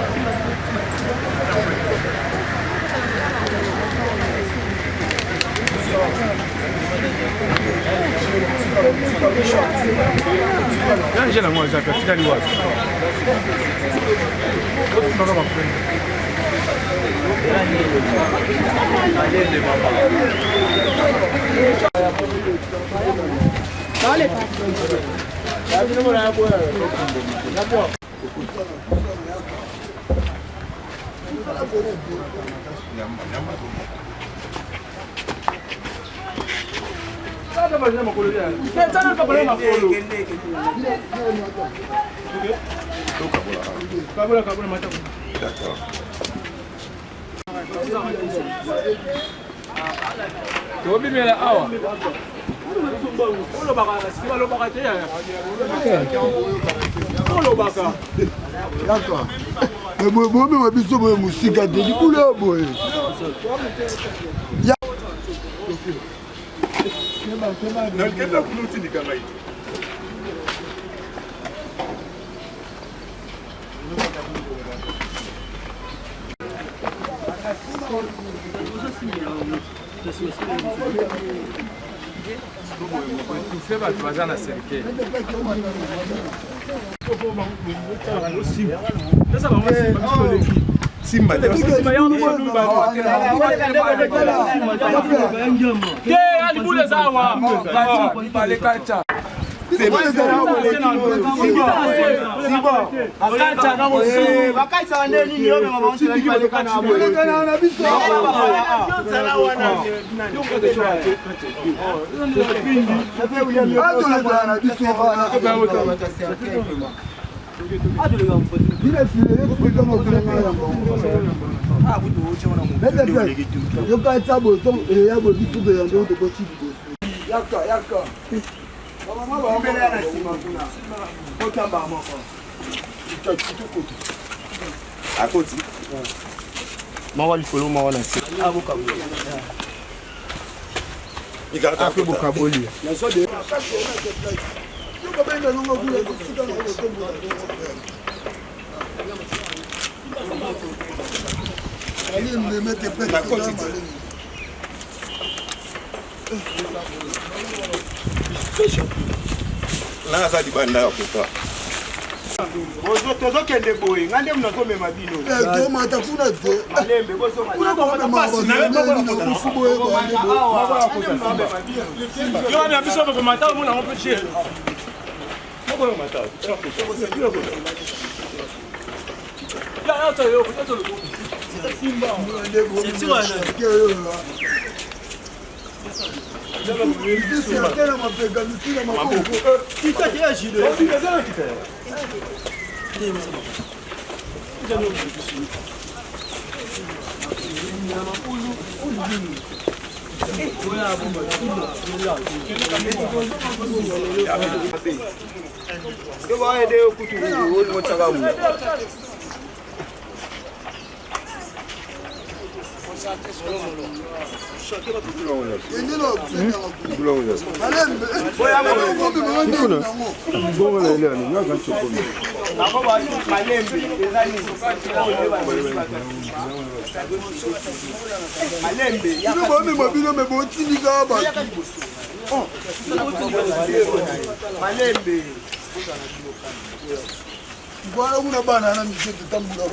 Voilà una banana mise tutambula.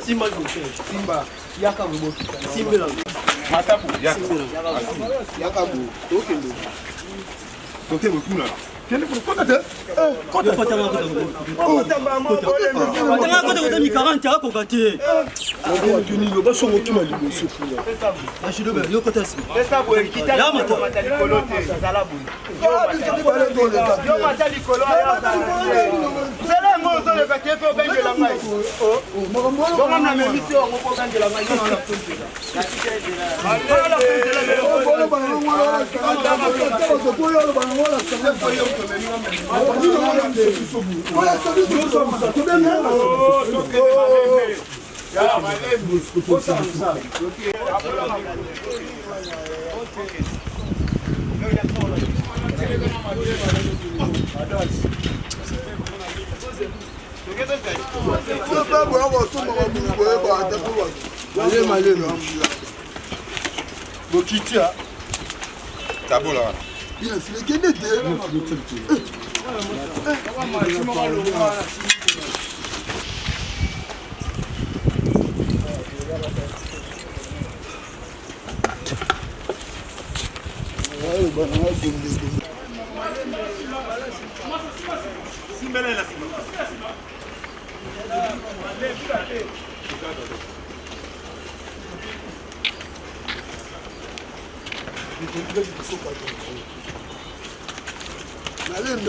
Simba Simba yaka mboki. Simba. Matapu yaka. Yaka bu. Okendo. Okendo kuna. Kende kuna de? Kota pata ma kota. Kota ba ma bole mi. Kota ma kota mi 40 ko kati. Ngo tuni lo ba songo tuma libo sukula. Ashido be yo kota si. Pesa bo ekita. Ya mata likolote zalabu. Yo mata likolo ya zala ngozo le bakefe obengela ngai. Ngo mama na misi o ngo bengela ngai na punzela. Na tikela. Ala punzela le bolo ba ngola. Ata ko ba ngola sa Il a filé qu'il était.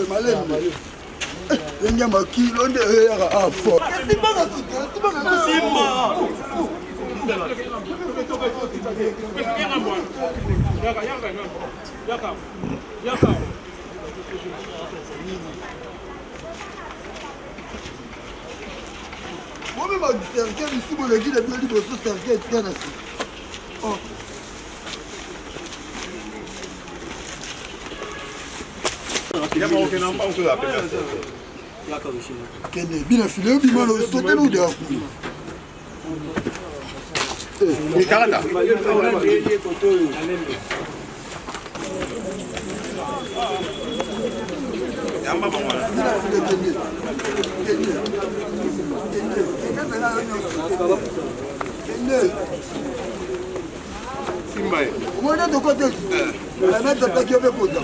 Malembe. Yenga makilo nde yaka afo. Moi même cercle ici mon équipe de bien dit bosso cercle tiens là. Oh. Kende bina filé bima lo sauter no dia. Ni kalata. Yamba mama. Kende. Simba. Moi de côté. La mettre ta qui avait poda.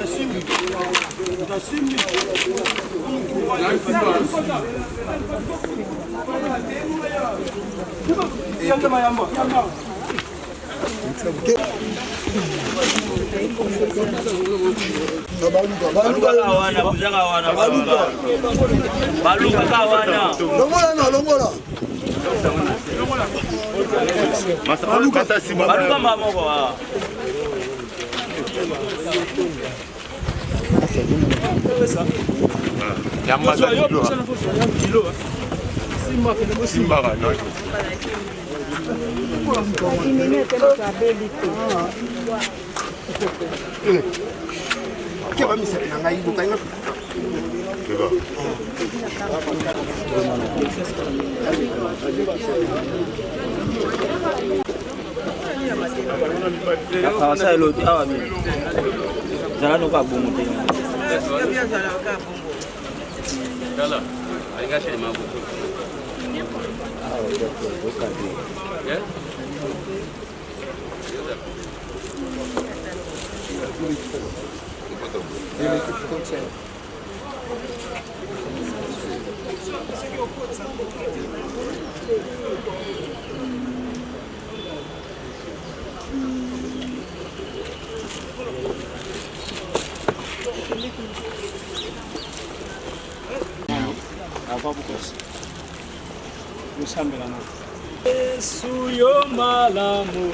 Yesu yo malamu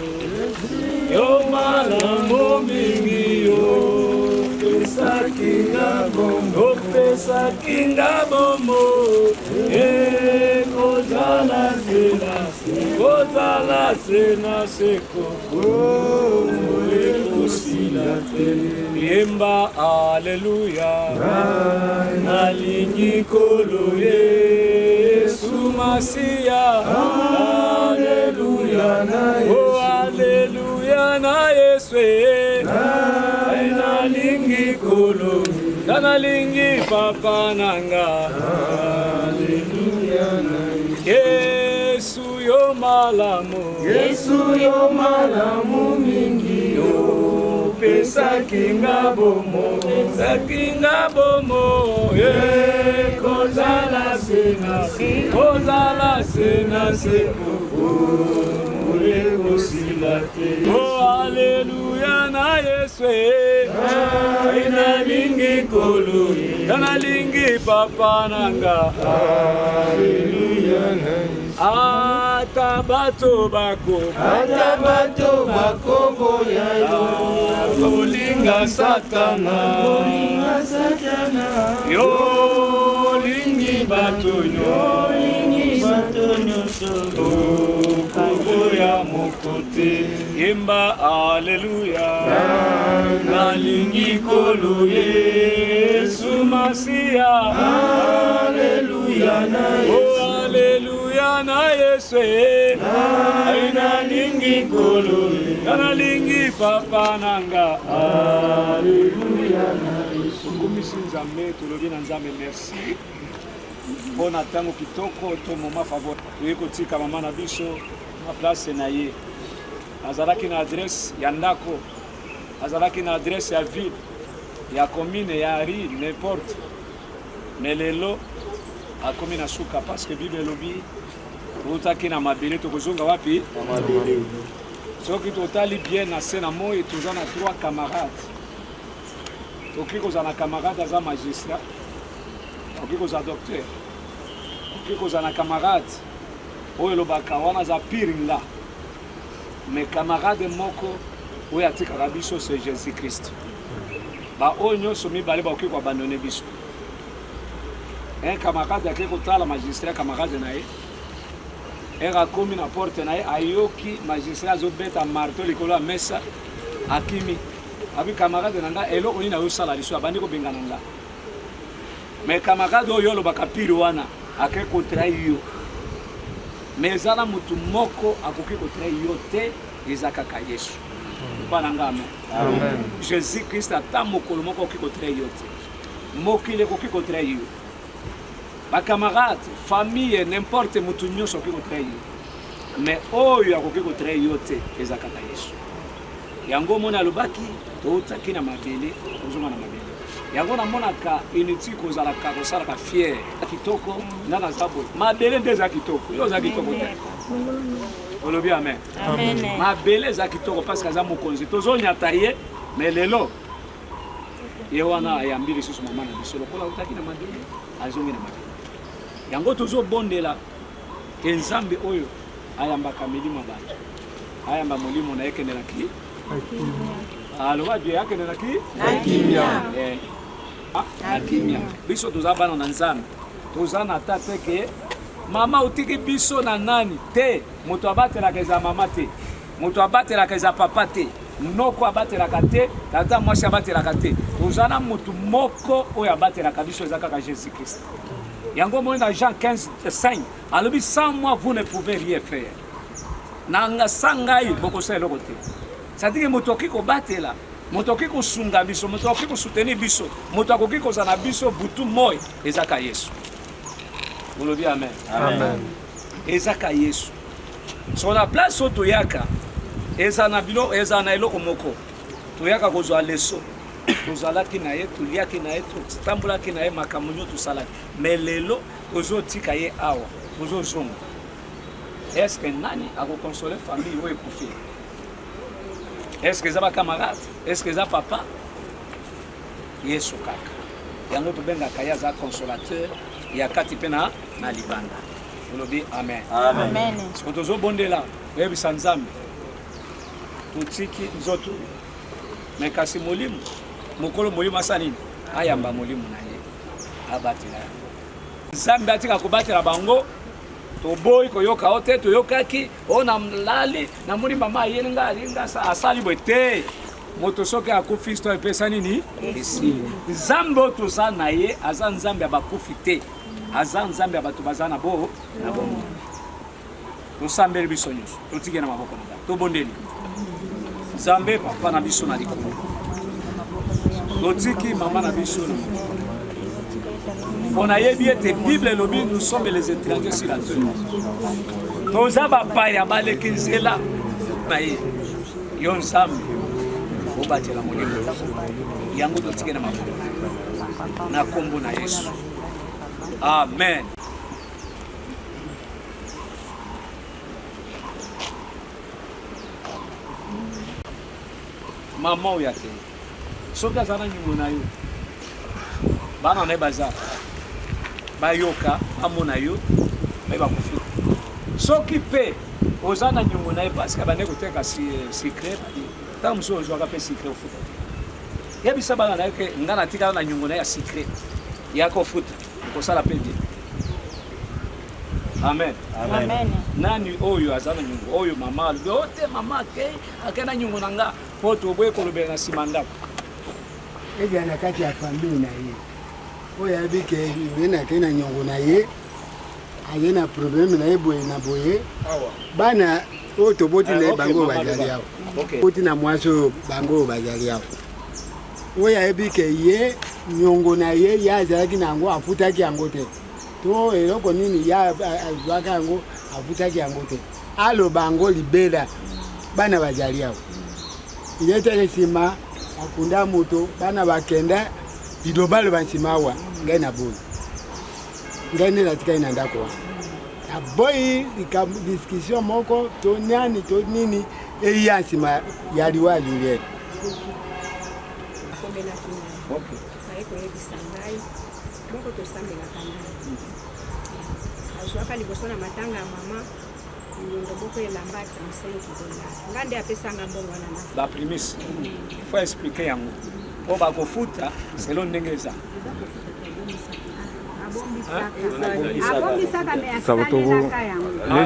mingi yo pesa kinga bomo kozala sena seko yemba aleluya nalingi kolo Yesu Masia aleluya oh aleluya na Yesu nalingi kolo nalingi papa nanga aleluya na Yesu yo malamu mingi yo pesa kinga bomo kozala sena seko mule kosilate oh aleluya na Yesu nalingi kolo nalingi papa nanga aleluya na ata bato bako boya kolinga satana yo lingi bato nyonso koboya mokote yemba aleluya nalingi kolo Yesu Masia aleluya na Yesu Haleluya na Yesu aina lingi kolo na lingi papa nanga haleluya na Yesu komisi nzambe tolobi na nzambe merci bona tango kitoko to moma favor toyeko tika mama na biso na place na ye azalaki na adresse ya ndako azalaki na adresse ya ville ya commune ya ri n'importe mais lelo akomi na suka parce que bible elobi utaki na mabele tokozonga wapi na mabele soki totali bien na se na moi toza na 3 camarades toki koza na camarade aza magistrat toki koza docteur toki koza na camarade oyo elobaka wana aza pire nga mais camarade moko oyo atikaka biso c'est Jésus Christ baoyo nyonso mibale bakoki koabandone biso un camarade ake kotala magistrat camarade na ye ere akomi na porte na ye ayoki magistrat azobeta marteau likolo ya mesa akimi abi camarade na nga eloko nini ayosala liso abandi kobengana nga mais camarade oyo olobaka pire wana ake kotrahi yo mais eza na motu moko akoki kotrahi yo te eza kaka Yesu bana nga amen Jésus Christ ata mokolo moko okoki kotrahi yo te mokili ekoki kotrahi yo ba camarade famille n'importe motu nyonso okoki kotrahi yo mais oyo akoki kotrahi yo te eza kaka Yesu yango mona alobaki toutaki na mabele ozonga na mabele yango namonaka inutile kozalaka kosalaka fier kitoko nga naza boye mabele nde eza kitoko yo oza kitoko te olobi amen mabele eza kitoko parce que aza mokonzi tozonyata ye mais lelo ye wana ayambi lisusu mama na biso lokola utaki na mabele azongi na mabele yango tozobondela ke nzambe oyo ayambaka milimo bato ayamba molimo na ekendelaki aloba bien akendelaki akimia biso toza bana na nzambe toza na ta te ke mama otiki biso na nani te moto abatelaka eza mama te moto abatelaka eza papa te noko abatelaka te tata mwasi abatelaka te toza na motu moko oyo abatelaka biso eza kaka Jésus Christ yango moi dans Jean 15:5 alobi sans moi vous ne pouvez rien faire nanga sangai bokosala eloko te c'est-à-dire moto okoki kobatela moto okoki kosunga biso moto okoki kosoutenir biso moto akoki kozala na biso butu moi ezaka Yesu olobi amen ezaka Yesu so na place oyo toyaka eza na bilo eza na eloko moko toyaka kozwa leso tozalaki na ye toliaki na ye totambolaki na ye makambo nyonso tosalaki mais lelo tozotika ye awa tozozonga est-ce que nani akokonsole famille oyo ekufi est-ce que eza bacamarade est-ce que eza papa Yesu kaka yango tobengaka ye aza consolateur ya kati mpe na libanda olobi amen siko tozobondela oyebisa nzambe totiki nzoto me kasi molimo mokolo molimo asa nini ayamba molimo na ye abatela nzambe atika kobatela bango toboyi koyoka o te toyokaki o na mlali namoni mama ayeli nga alinga asali boye te moto soki akufi to epesa nini esili nzambe oyo toza na ye aza nzambe ya bakufi te aza nzambe ya bato baza na bo tosambeli biso nyonso totiki na maboko na tobondeli nzambe papa na biso na likolo totiki mama na biso na on a yebi ete Bible elobi nous sommes les étrangers sur la terre toza bapaya baleki nzela na ye yo nzambe obatela molimo yango totiki na maboko na kombo na Yesu amen. Mama oyo ate soki aza na nyongo na yo bana na ye baza bayoka bamona yo me bakofi soki mpe oza na nyongo na ye parceke bande koteka secret ntango mosusu ozwaka mpe secret ofuta te yebisa bana na ye ke nga natikala na nyongo na ye ya secret yaka ofuta okosala mpe bien amen nani oyo aza na nyongo oyo mama alobi o te mama ake na nyongo na nga po toboye kolobela na nsima ndako eza na kati ya famille na ye oyo ayebi ke ye nake na nyongo na ye aye na problème na eboye na boye bana oyo toboti na bango bazali awa boti na mwasi oyo bango oyo bazali awa oyo ayebi ke ye nyongo na ye ye azalaki na yango afutaki yango te to eloko nini ye azwaka yango afutaki yango te aloba yango libela bana bazali awa ye teke nsima akunda moto bana bakenda liloba aloba nsima awa ngai na boyi ngai nde natikali na ndako wana aboyi discussion moko to nani to nini eya nsima ya liwa Juliette. azwaka liboso na matanga ya mama ngongo boko elamba ya $35 nga nde apesanga mbongo wana na la primise faut expliquer yango po bakofuta selon ndenge eza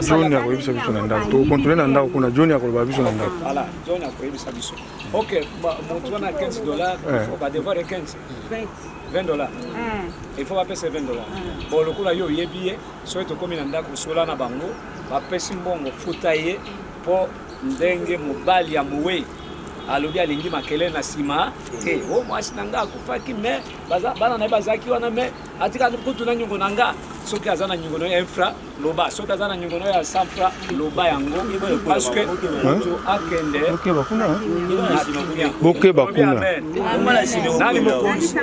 John akoyebisa biso na ndako tokontrole na ndako kuna John akoloba biso na ndako voilà John akoyebisa biso ok moto wana $15 ba devoir 15 $20 il faut bapesa $20 bon lokola yo oyebi ye soki tokomi na ndako osola na bango bapesi mbongo futa ye mpo ndenge mobali ya mowe alobi alingi makele na nsima te o mwasi na nga akufaki me bana na ye bazalaki wana me atika kutu na nyongo na nga soki aza na nyongo ya infra loba soki aza na nyongo ya 100 francs loba yango parce que moto akende bokeba kuna nani mokonzi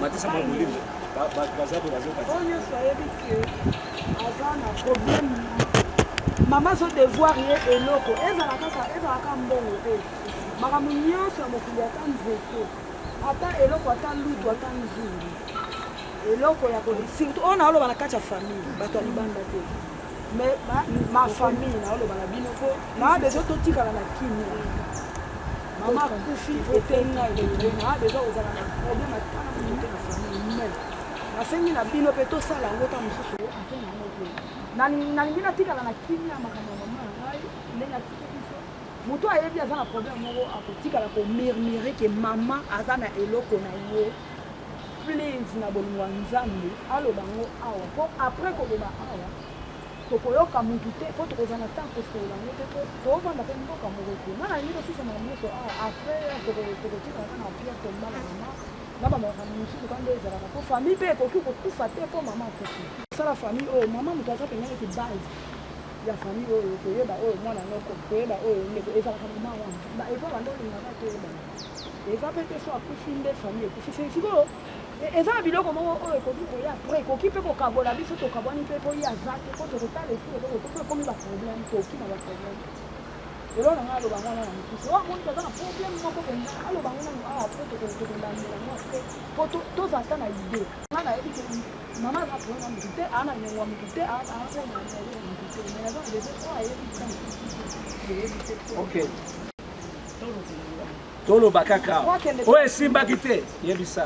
matisa mabulimi bazabu onyo soyebi ke aza na problème mama zo devoir ye eloko ezalaka mbongo te makambo nyonso ya mokili ata nzete ata eloko ata lutu ata nzungu eloko ya surtout oyo naoloba na kati ya famille bato ya libanda te mais ma famille naoloba na bino po naa deja totikala na kimia mama akufi etenga elenge naa deja ozala na problème atana mote na famille mais nasengi na bino mpe tosala yango ta mosusu atenga yango te nalingi natikala na kimia makambo ya mama na ngai ndenge atika biso moto ayebi aza na problème moko akotikala komurmure ke mama aza na eloko na ye please na bolingo ya nzambe aloba yango awa po après koloba awa tokoyoka mutu te po tokozala na temps kosolola yango te po toovanda mpe mboka moko te nga nalingi tosisa na nyonso awa après tokotikala na pierre tombala mama na bamakambo mosusu kande ezalaka po famille mpe ekoki kokufa te po mama akufi osala famille oyo mama moto aza penga neti base ya famille oyo koyeba oyo mwana noko koyeba oyo ndeko ezalaka mama wana epa bando olingaka toyebana eza mpe te so akufi nde famille ekufi sikoyo eza na biloko moko oyo ekoki koya après ekoki mpe kokabola biso tokabwani mpe po ye aza te po tokotala esiko po ekomi baproblème toki na baproblème elo na ngai aloba mwana na mosusu oyo amoni toza na problème moko penza aloba ngo nano awa po tokondamela ngo te po toza ata na ide nga nayebi ke mama aza problème ya motu te aa na nyongo ya motu te aa na motu te mais aza na dese oyo ayebi ok toloba kaka oyo esimbaki te yebisa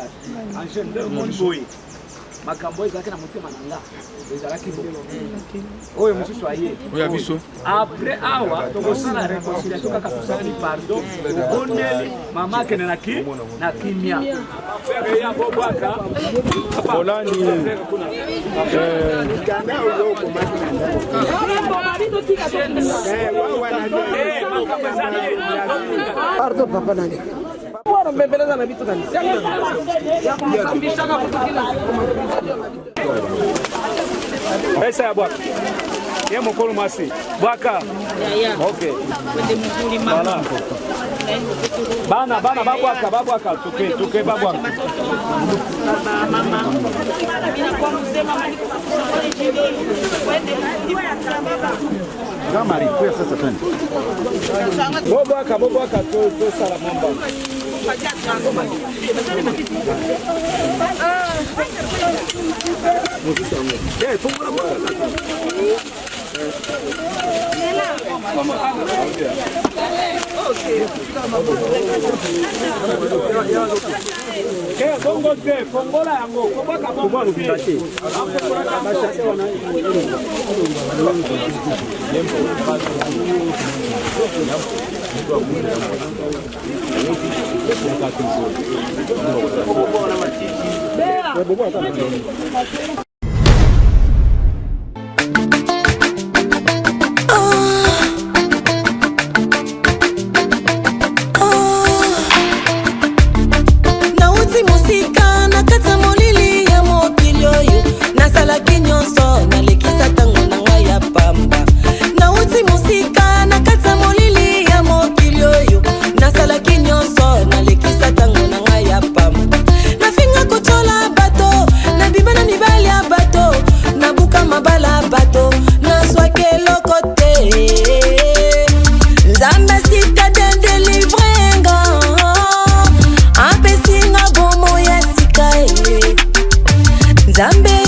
angele omoni boye makambo ezalaki na motema na nga ezalaki oyo mosusu aye oyo biso après awa tokosala réconciliation kaka tosalani pardon obondeli mama akende na kimia affaire ya bobwaka olani pardon papa nani wana mbembeleza na vitu gani ya kumsambishana kutukila pesa ya bwaka ye mokolo mwasi bwaka ok voilà bana babwaka tuke babwaka Gamari, kuya sasa twende. Bobwaka tosala mwamba. nauti mosika na kati ya molili ya mokili oyo nasalaki nyonso nalekisa ntango na ngai ya pamba nauti mosika na kati ya molili ya mokili oyo nasalaki nyonso nalekisa ntango na ngai ya pamba nafinga kocola bato nabima na mibali ya bato nabuka mabala ya bato nazwaki eloko te nzambe sika de delivrenga apesinga bomo ya sika nzambe